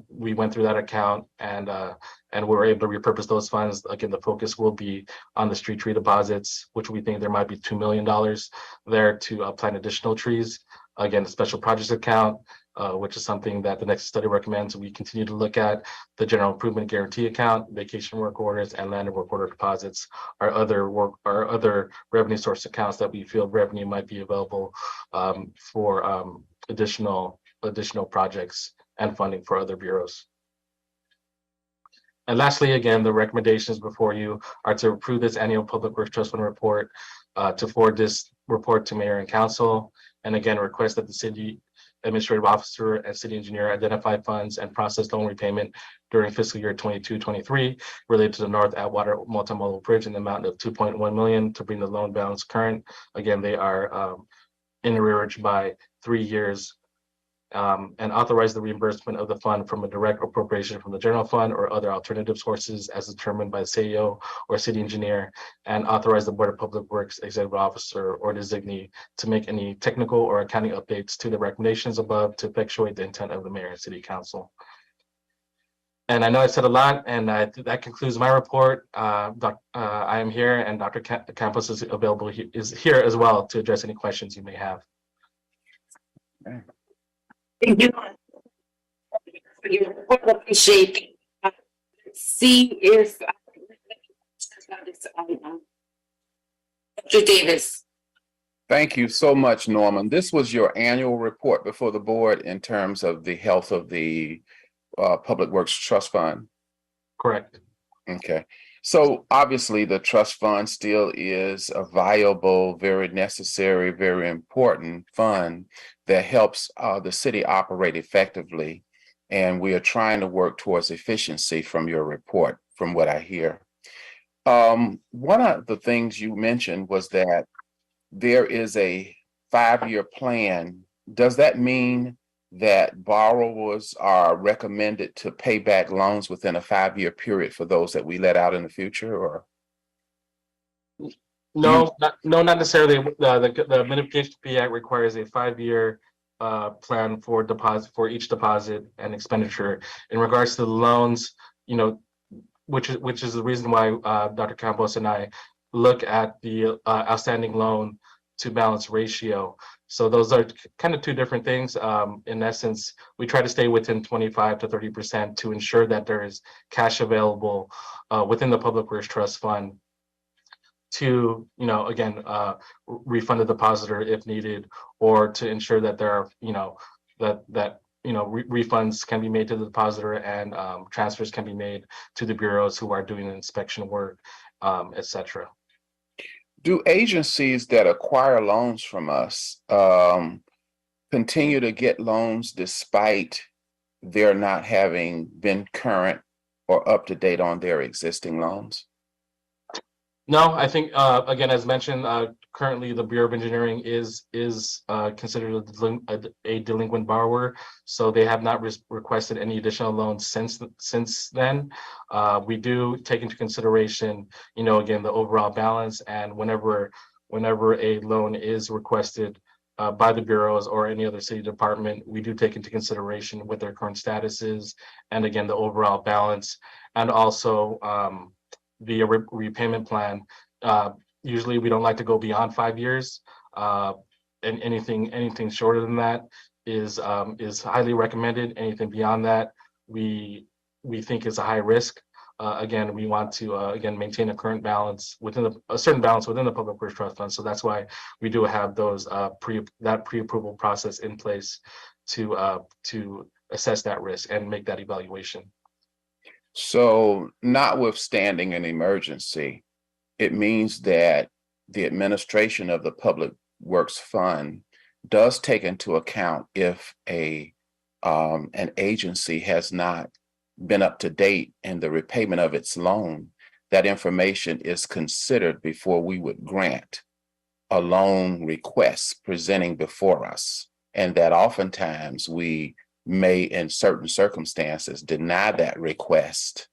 we went through that account and we were able to repurpose those funds. Again, the focus will be on the street tree deposits, which we think there might be $2 million there to plant additional trees. Again, the special projects account, which is something that the next study recommends. We continue to look at the general improvement guarantee account, vacation work orders, and land and work order deposits. Our other revenue source accounts that we feel revenue might be available for additional projects and funding for other bureaus. And lastly, again, the recommendations before you are to approve this annual Public Works Trust Fund report, to forward this report to Mayor and Council, and again, request that the City Administrative Officer and City Engineer identify funds and process loan repayment during fiscal year 22-23 related to the North Atwater Multimodal Bridge in the amount of $2.1 million to bring the loan balance current. Again, they are in arrearage by 3 years. And authorize the reimbursement of the fund from a direct appropriation from the general fund or other alternative sources as determined by the CEO or city engineer, and authorize the Board of Public Works executive officer or designee to make any technical or accounting updates to the recommendations above to effectuate the intent of the mayor and city council. And I know I said a lot, and that concludes my report. I am here, and Dr. Campos is available, is here as well to address any questions you may have. Okay. Thank you. Appreciate. See if Dr. Davis. Thank you so much, Norman. This was your annual report before the board in terms of the health of the Public Works Trust Fund. Correct. Okay. So obviously the trust fund still is a viable, very necessary, very important fund that helps the city operate effectively. And we are trying to work towards efficiency from your report, from what I hear. One of the things you mentioned was that there is a 5-year plan. Does that mean that borrowers are recommended to pay back loans within a 5-year period for those that we let out in the future, or? No, not necessarily. The Mitigation Fee Act requires a 5-year plan for deposit for each deposit and expenditure. In regards to the loans, which is the reason why Dr. Campos and I look at the outstanding loan to balance ratio. So those are kind of two different things. In essence, we try to stay within 25 to 30% to ensure that there is cash available within the Public Works Trust Fund to, again, refund the depositor if needed, or to ensure that there are, refunds can be made to the depositor and transfers can be made to the bureaus who are doing inspection work, et cetera. Do agencies that acquire loans from us continue to get loans despite their not having been current or up to date on their existing loans? No, I think, again, as mentioned, currently the Bureau of Engineering is considered a delinquent borrower. So they have not requested any additional loans since then. We do take into consideration, again, the overall balance, and whenever a loan is requested by the bureaus or any other city department, we do take into consideration what their current status is, and again, the overall balance, and also the repayment plan. Usually we don't like to go beyond 5 years, and anything shorter than that is highly recommended. Anything beyond that, we think is a high risk. Again, we want to again maintain a current balance a certain balance within the Public Works Trust Fund. So that's why we do have those pre-approval process in place to assess that risk and make that evaluation. So notwithstanding an emergency, it means that the administration of the Public Works Fund does take into account if an agency has not been up to date in the repayment of its loan. That information is considered before we would grant a loan request presenting before us, and that oftentimes we may, in certain circumstances, deny that request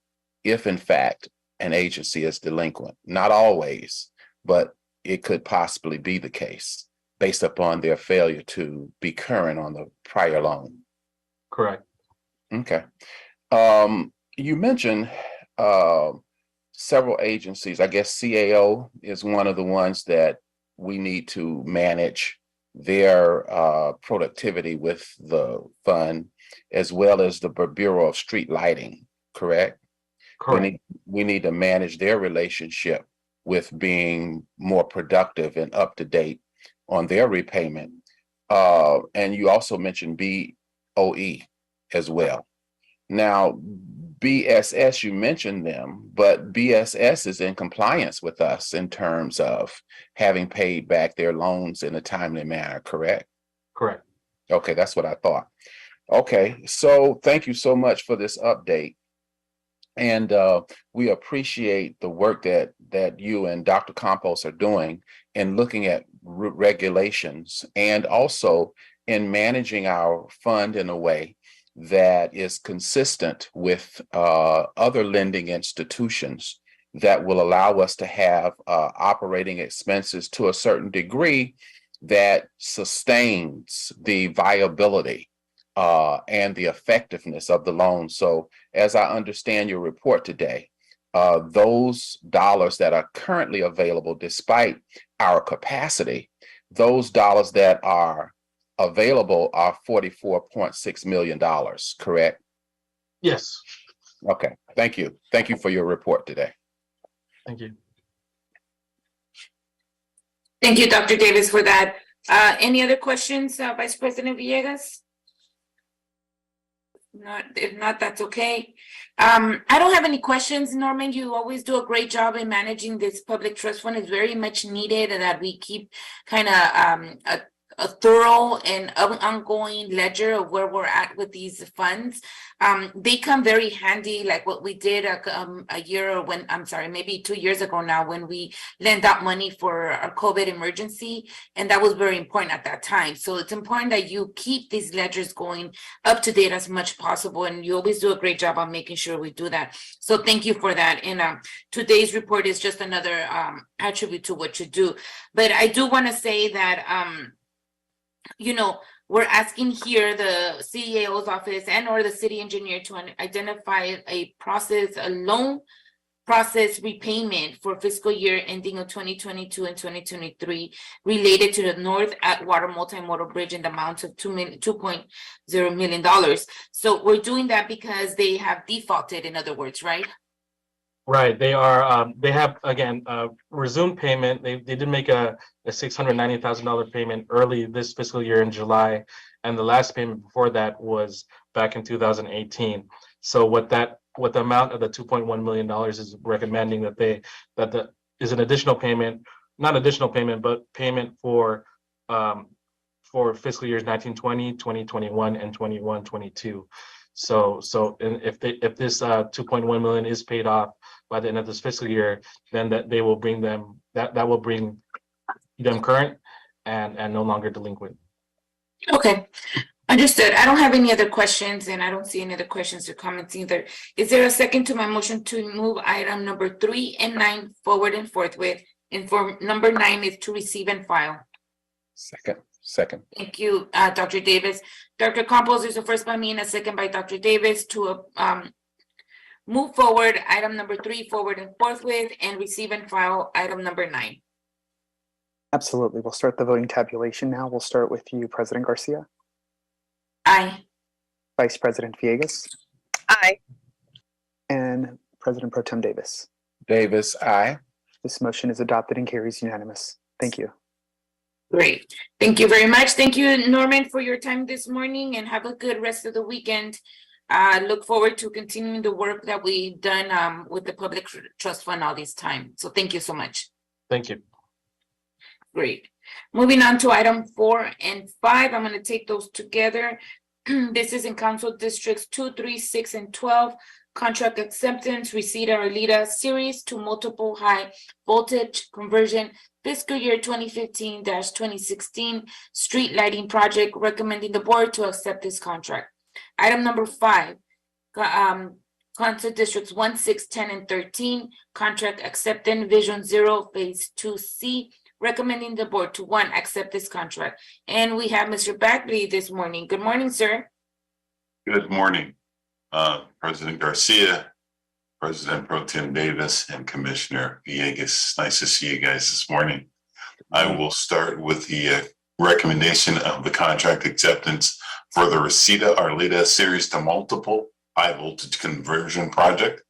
if in fact an agency is delinquent. Not always, but it could possibly be the case based upon their failure to be current on the prior loan. Correct. Okay. You mentioned several agencies. I guess CAO is one of the ones that we need to manage their productivity with the fund, as well as the Bureau of Street Lighting, correct? Correct. We need to manage their relationship with being more productive and up to date on their repayment. And you also mentioned BOE as well. Now, BSS, you mentioned them, but BSS is in compliance with us in terms of having paid back their loans in a timely manner, correct? Correct. Okay, that's what I thought. Okay, so thank you so much for this update. And we appreciate the work that you and Dr. Campos are doing in looking at regulations and also in managing our fund in a way that is consistent with other lending institutions that will allow us to have operating expenses to a certain degree that sustains the viability and the effectiveness of the loan. So as I understand your report today, those dollars that are currently available despite our capacity, those dollars that are available are $44.6 million, correct? Yes. Okay, thank you. Thank you for your report today. Thank you. Thank you, Dr. Davis, for that. Any other questions, Vice President Villegas? If not, that's okay. I don't have any questions, Norman. You always do a great job in managing this public trust fund. It's very much needed that we keep kind of a thorough and ongoing ledger of where we're at with these funds. They come very handy, like what we did a year or maybe 2 years ago now, when we lent out money for a COVID emergency. And that was very important at that time. So it's important that you keep these ledgers going up to date as much possible. And you always do a great job on making sure we do that. So thank you for that. And today's report is just another attribute to what you do. But I do want to say that, we're asking here the CEO's office and or the city engineer to identify a process, a loan process repayment for fiscal year ending of 2022 and 2023 related to the North Atwater Multimodal Bridge in the amount of $2.0 million. So we're doing that because they have defaulted, in other words, right? Right, they are, they have, again, resumed payment. They did make a $690,000 payment early this fiscal year in July. And the last payment before that was back in 2018. So what the amount of the $2.1 million is recommending that is an additional payment, not additional payment, but payment for fiscal years 1920, 2021, and 21-22. So if this 2.1 million is paid off by the end of this fiscal year, then that will bring them current and no longer delinquent. Okay, understood. I don't have any other questions, and I don't see any other questions or comments either. Is there a second to my motion to move item number 3 and 9 forward and forthwith? And for number 9 is to receive and file. Second. Thank you, Dr. Davis. Dr. Campos, there's a first by me and a second by Dr. Davis to move forward item number 3 forward and forthwith and receive and file item number 9. Absolutely. We'll start the voting tabulation now. We'll start with you, President Garcia, Aye. Vice President Villegas, Aye. and President Pro Tem Davis. Davis, aye. This motion is adopted and carries unanimous. Thank you. Great. Thank you very much. Thank you, Norman, for your time this morning, and have a good rest of the weekend. Look forward to continuing the work that we've done with the Public Trust Fund all this time. So thank you so much. Thank you. Great. Moving on to item 4 and 5, I'm going to take those together. This is in Council Districts 2, 3, 6, and 12. Contract acceptance, Reseda Arleta series to multiple high voltage conversion fiscal year 2015-2016 street lighting project, recommending the board to accept this contract. Item number 5, Council Districts 1, 6, 10, and 13, contract acceptance, Vision Zero Phase 2C, recommending the board to 1, accept this contract. And we have Mr. Bagley this morning. Good morning, sir. Good morning, President Garcia, President Pro Tem Davis, and Commissioner Villegas. Nice to see you guys this morning. I will start with the recommendation of the contract acceptance for the Reseda Arleta series to multiple high voltage conversion project.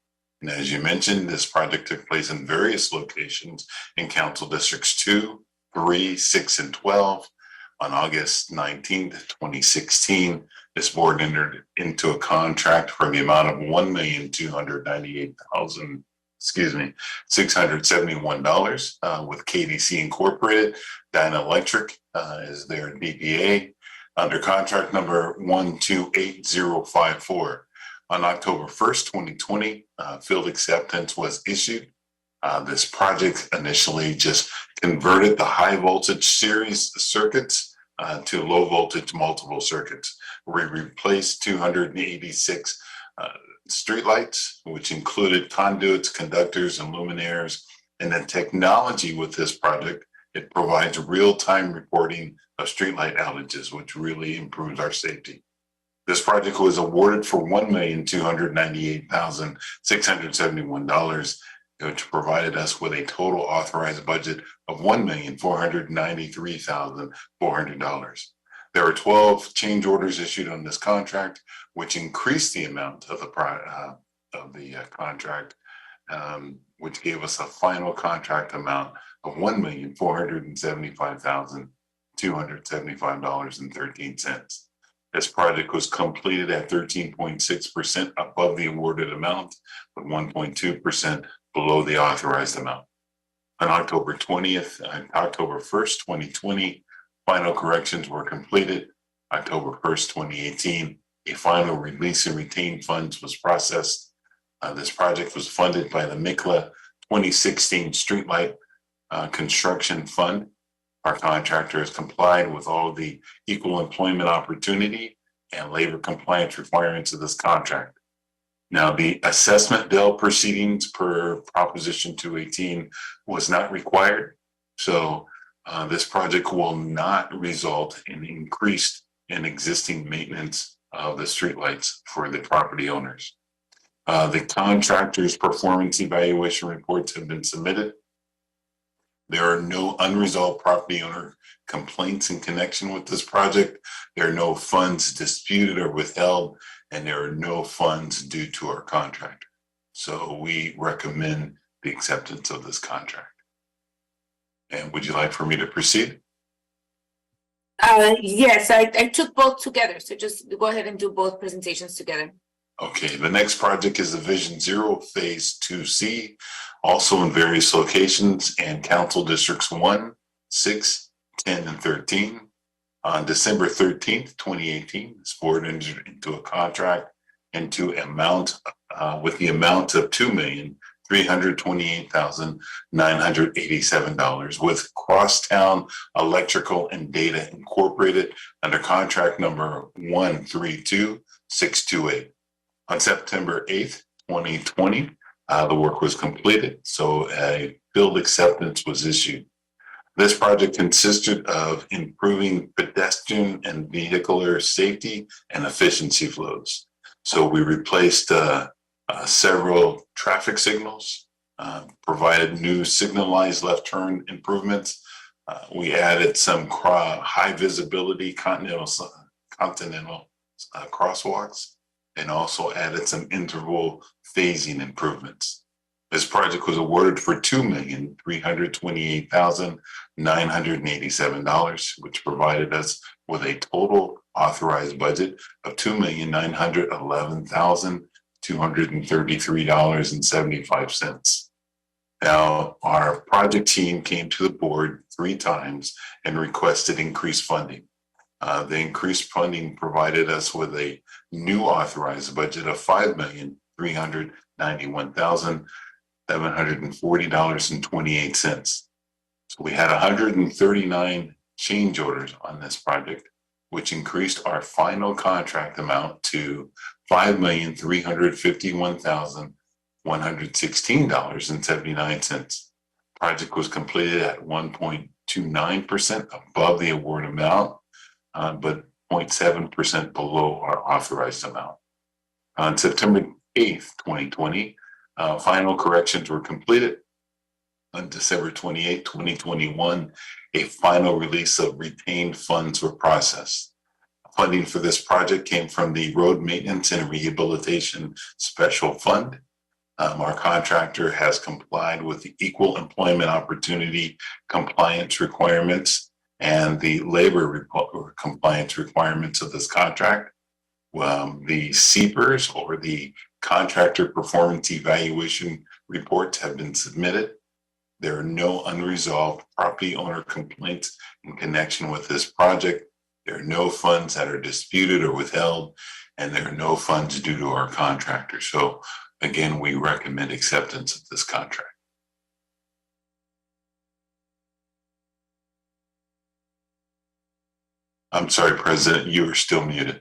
And as you mentioned, this project took place in various locations in Council Districts 2, 3, 6, and 12. On August 19th, 2016, this board entered into a contract for the amount of $1,298,671 with KDC Incorporated. Dynalectric is their DBA under contract number 128054. On October 1st, 2020, field acceptance was issued. This project initially just converted the high voltage series circuits to low voltage multiple circuits. We replaced 286 streetlights, which included conduits, conductors, and luminaires. And the technology with this project, it provides real-time reporting of streetlight outages, which really improves our safety. This project was awarded for $1,298,671, which provided us with a total authorized budget of $1,493,400. There were 12 change orders issued on this contract, which increased the amount of the contract, which gave us a final contract amount of $1,475,275.13. This project was completed at 13.6% above the awarded amount, but 1.2% below the authorized amount. On October 1st, 2020, final corrections were completed. October 1st, 2018, a final release of retained funds was processed. This project was funded by the MICLA 2016 Streetlight Construction Fund. Our contractor has complied with all of the equal employment opportunity and labor compliance requirements of this contract. Now, the assessment bill proceedings per Proposition 218 was not required. So this project will not result in increased and existing maintenance of the streetlights for the property owners. The contractor's performance evaluation reports have been submitted. There are no unresolved property owner complaints in connection with this project. There are no funds disputed or withheld, and there are no funds due to our contractor. So we recommend the acceptance of this contract. And would you like for me to proceed? Yes, I took both together, so just go ahead and do both presentations together. Okay, the next project is the Vision Zero Phase 2C, also in various locations and council districts 1, 6, 10, and 13. On December 13th, 2018, this board entered into a contract into amount with the amount of $2,328,987 with Crosstown Electrical and Data Incorporated under contract number 132628. On September 8th, 2020, the work was completed, so a build acceptance was issued. This project consisted of improving pedestrian and vehicular safety and efficiency flows. So we replaced several traffic signals, provided new signalized left turn improvements. We added some high visibility continental crosswalks, and also added some interval phasing improvements. This project was awarded for $2,328,987, which provided us with a total authorized budget of $2,911,233.75. Now, our project team came to the board 3 times and requested increased funding. The increased funding provided us with a new authorized budget of $5,391,740.28. So we had 139 change orders on this project, which increased our final contract amount to $5,351,116.79. Project was completed at 1.29% above the award amount, but 0.7% below our authorized amount. On September 8th, 2020, final corrections were completed. On December 28th, 2021, a final release of retained funds were processed. Funding for this project came from the Road Maintenance and Rehabilitation Special Fund. Our contractor has complied with the Equal Employment Opportunity compliance requirements and the labor compliance requirements of this contract. The CPERS, or the Contractor Performance Evaluation reports, have been submitted. There are no unresolved property owner complaints in connection with this project. There are no funds that are disputed or withheld, and there are no funds due to our contractor. So again, we recommend acceptance of this contract. I'm sorry, President, you are still muted.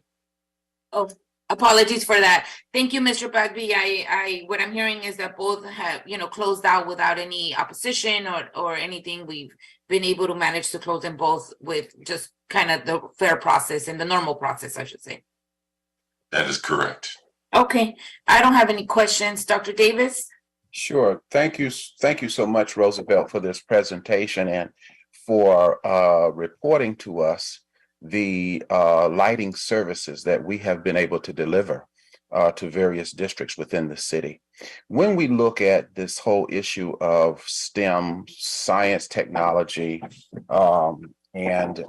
Oh, apologies for that. Thank you, Mr. Bagby. What I'm hearing is that both have, closed out without any opposition or anything. We've been able to manage to close them both with just kind of the fair process and the normal process, I should say. That is correct. Okay, I don't have any questions. Dr. Davis? Sure. Thank you. Thank you so much, Roosevelt, for this presentation and for reporting to us the lighting services that we have been able to deliver to various districts within the city. When we look at this whole issue of STEM, science, technology, and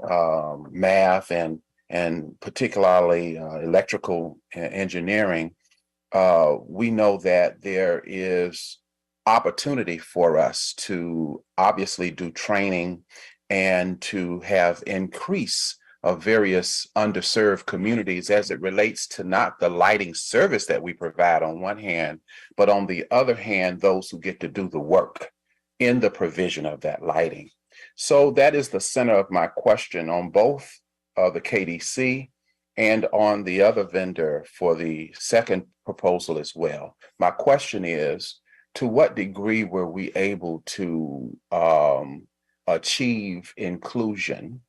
math, and particularly electrical engineering, we know that there is opportunity for us to obviously do training and to have increase of various underserved communities as it relates to not the lighting service that we provide on one hand, but on the other hand, those who get to do the work in the provision of that lighting. So that is the center of my question on both the KDC and on the other vendor for the second proposal as well. My question is, to what degree were we able to achieve inclusion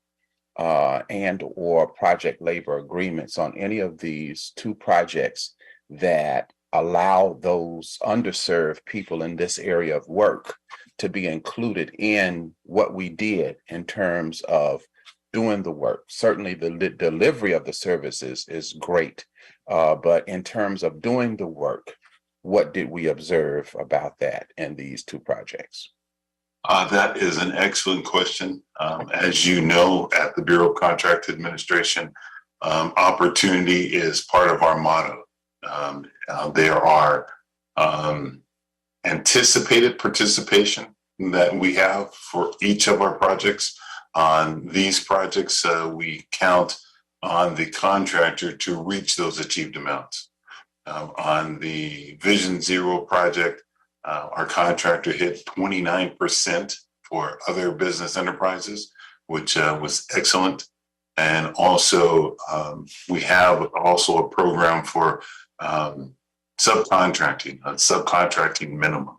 and or project labor agreements on any of these 2 projects that allow those underserved people in this area of work to be included in what we did in terms of doing the work. Certainly the delivery of the services is great, but in terms of doing the work, what did we observe about that in these two projects? That is an excellent question. As you know, at the Bureau of Contract Administration, opportunity is part of our motto. There are anticipated participation that we have for each of our projects. On these projects, we count on the contractor to reach those achieved amounts. On the Vision Zero project, our contractor hit 29% for other business enterprises, which was excellent. And also, we have also a program for subcontracting, a subcontracting minimum.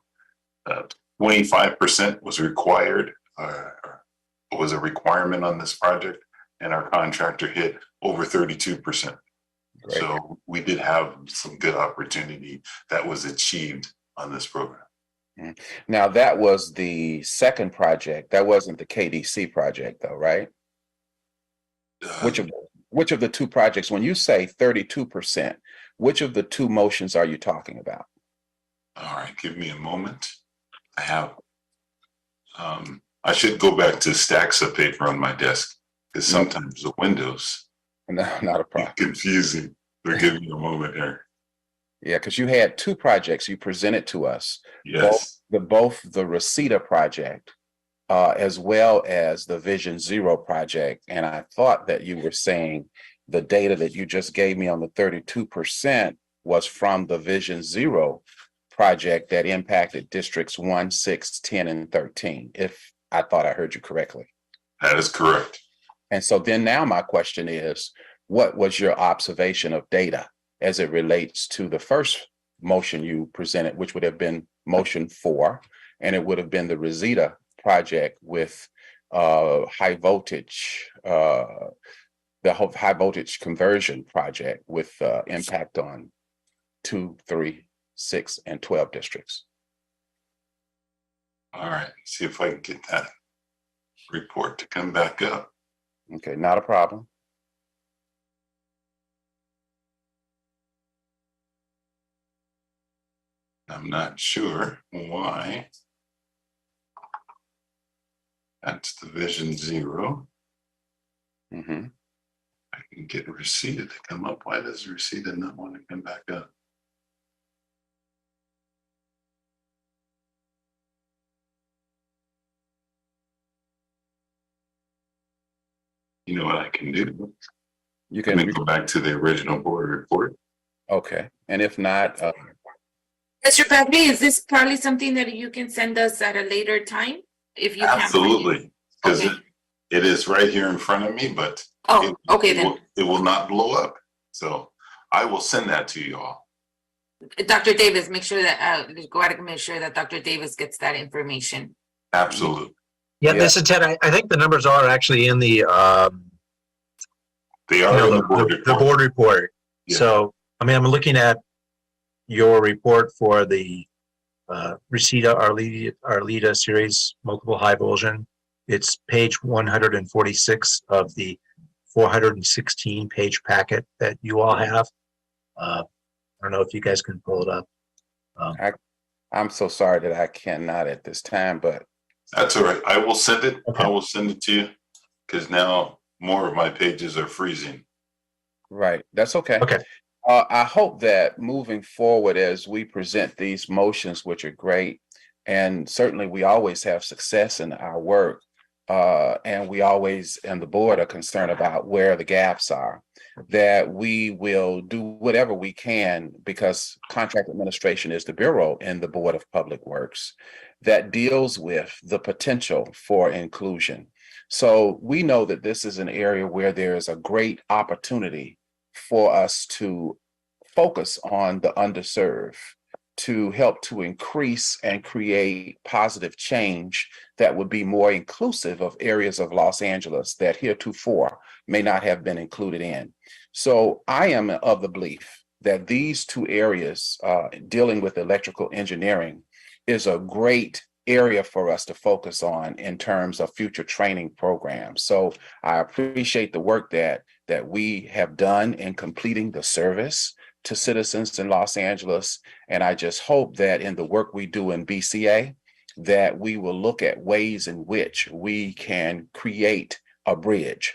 25% was required, was a requirement on this project, and our contractor hit over 32%. Great. So we did have some good opportunity that was achieved on this program. Now, that was the second project. That wasn't the KDC project though, right? Which of the two projects, when you say 32%, which of the two motions are you talking about? All right, give me a moment. I have, I should go back to stacks of paper on my desk because sometimes the windows No, not a problem. get confusing. But give me a moment here. Yeah, because you had two projects you presented to us. Yes. Both the Reseda project as well as the Vision Zero project. And I thought that you were saying the data that you just gave me on the 32% was from the Vision Zero project that impacted districts 1, 6, 10, and 13, if I thought I heard you correctly. That is correct. And so then now my question is, what was your observation of data as it relates to the first motion you presented, which would have been motion 4, and it would have been the Reseda project with high voltage, the high voltage conversion project with impact on 2, 3, 6, and 12 districts. All right, see if I can get that report to come back up. Okay, not a problem. I'm not sure why. That's the Vision Zero. Mm-hmm. I can get Reseda to come up. Why does Reseda not want to come back up? You know what I can do? You Let me can, go back to the original board report. okay, and if not, Mr. Pepe, is this probably something that you can send us at a later time? If you can. Absolutely, because Okay. it is right here in front of me, but Oh, okay then. it will not blow up. So I will send that to you all. Dr. Davis, make sure that, go ahead and make sure that Dr. Davis gets that information. Absolutely. Yeah, this is Ted. I think the numbers are actually in the, They you are in know, the board the report. board report. Yeah. So, I mean, I'm looking at your report for the Reseda Arleta series, multiple high voltage. It's page 146 of the 416 page packet that you all have. I don't know if you guys can pull it up. I'm so sorry that I cannot at this time, but That's all right. I will send it. Okay. I will send it to you because now more of my pages are freezing. right, that's okay. Okay. I hope that moving forward as we present these motions, which are great, and certainly we always have success in our work, and we always, and the board are concerned about where the gaps are, that we will do whatever we can, because contract administration is the bureau in the Board of Public Works that deals with the potential for inclusion. So we know that this is an area where there is a great opportunity for us to focus on the underserved, to help to increase and create positive change that would be more inclusive of areas of Los Angeles that heretofore may not have been included in. So I am of the belief that these two areas, dealing with electrical engineering, is a great area for us to focus on in terms of future training programs. So I appreciate the work that we have done in completing the service to citizens in Los Angeles. And I just hope that in the work we do in BCA, that we will look at ways in which we can create a bridge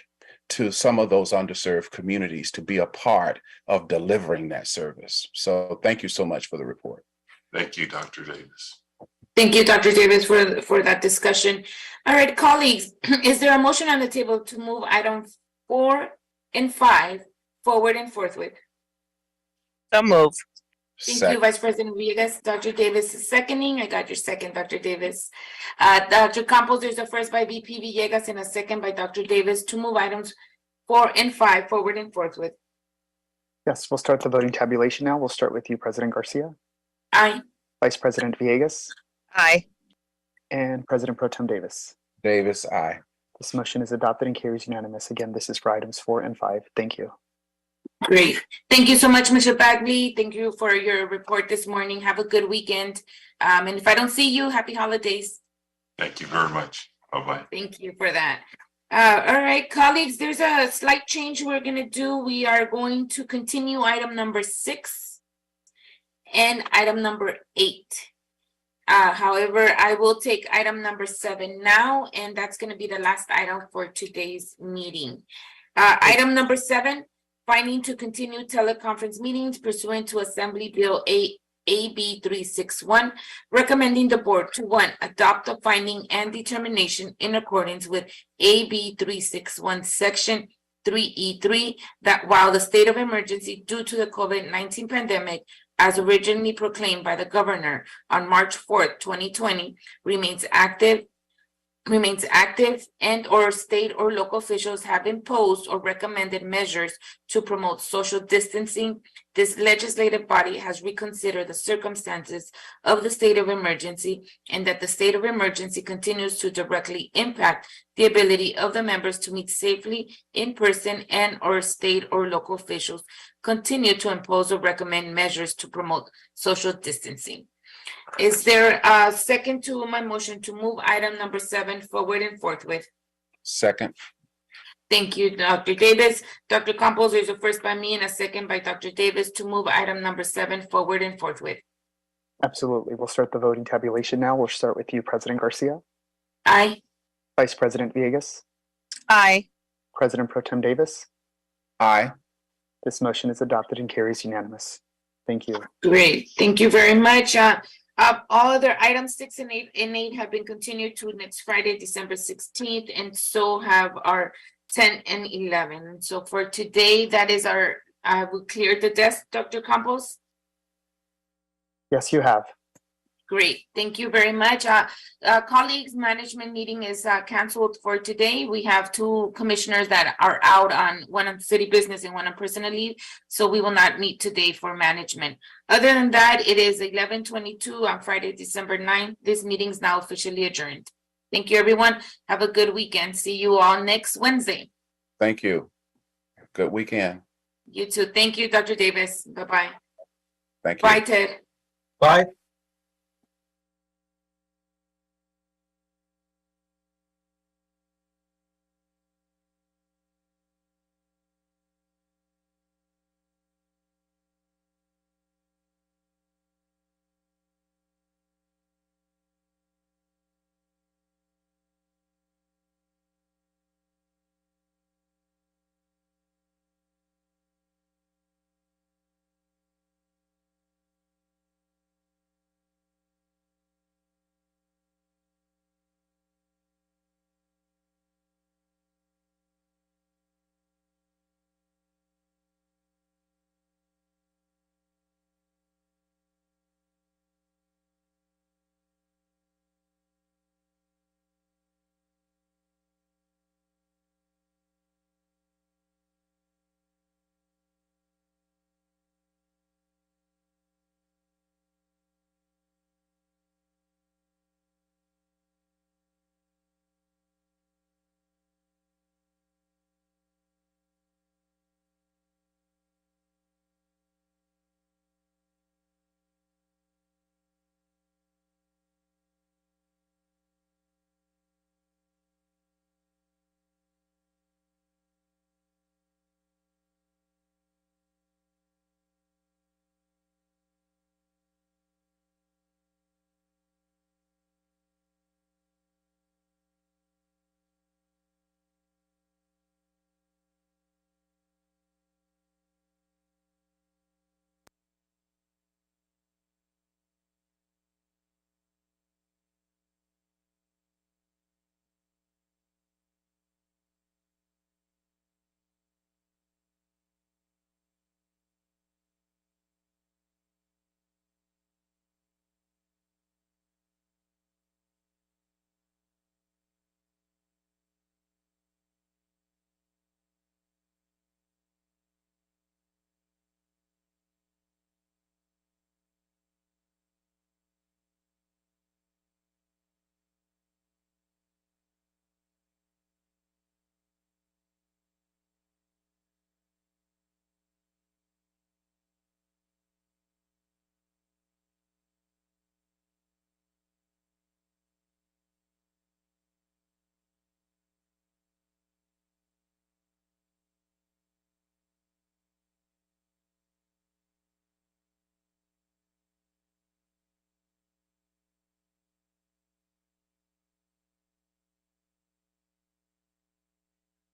to some of those underserved communities to be a part of delivering that service. So thank you so much for the report. Thank you, Dr. Davis. Thank you, Dr. Davis, for that discussion. All right, colleagues, is there a motion on the table to move items 4 and 5 forward and forthwith? So move. Thank you, Second. Vice President Villegas. Dr. Davis is seconding. I got your second, Dr. Davis. Dr. Campos, there's a first by VP Villegas and a second by Dr. Davis to move items 4 and 5 forward and forthwith. Yes, we'll start the voting tabulation now. We'll start with you, President Garcia, Aye. Vice President Villegas, Aye. and President Pro Tem Davis. Davis, aye. This motion is adopted and carries unanimous. Again, this is for items 4 and 5. Thank you. Great. Thank you so much, Mr. Bagley. Thank you for your report this morning. Have a good weekend. And if I don't see you, happy holidays. Thank you very much. Bye-bye. Thank you for that. All right, colleagues, there's a slight change we're going to do. We are going to continue item number 6 and item number 8. However, I will take item number 7 now, and that's going to be the last item for today's meeting. Item number 7, finding to continue teleconference meetings pursuant to Assembly Bill AB 361, recommending the board to 1, adopt a finding and determination in accordance with AB 361, Section 3E3, that while the state of emergency due to the COVID-19 pandemic, as originally proclaimed by the governor on March 4th, 2020, remains active and or state or local officials have imposed or recommended measures to promote social distancing, this legislative body has reconsidered the circumstances of the state of emergency, and that the state of emergency continues to directly impact the ability of the members to meet safely in person, and or state or local officials continue to impose or recommend measures to promote social distancing. Is there a second to my motion to move item number 7 forward and forthwith? Second. Thank you, Dr. Davis. Dr. Campos, there's a first by me and a second by Dr. Davis to move item number 7 forward and forthwith. Absolutely. We'll start the voting tabulation now. We'll start with you, President Garcia, Aye. Vice President Villegas, Aye. President Pro Tem Davis. Aye. This motion is adopted and carries unanimous. Thank you. Great. Thank you very much. All other items 6 and 8 have been continued to next Friday, December 16th, and so have our 10 and 11. And so for today, that is our, we cleared the desk, Dr. Campos. Yes, you have. Great, thank you very much. Colleagues, management meeting is canceled for today. We have 2 commissioners that are out on, one on city business and one on personal leave, so we will not meet today for management. Other than that, it is 11:22 on Friday, December 9th. This meeting is now officially adjourned. Thank you, everyone. Have a good weekend. See you all next Wednesday. Thank you. Good weekend. You too. Thank you, Dr. Davis. Bye-bye. Thank you. Bye, Ted. Bye.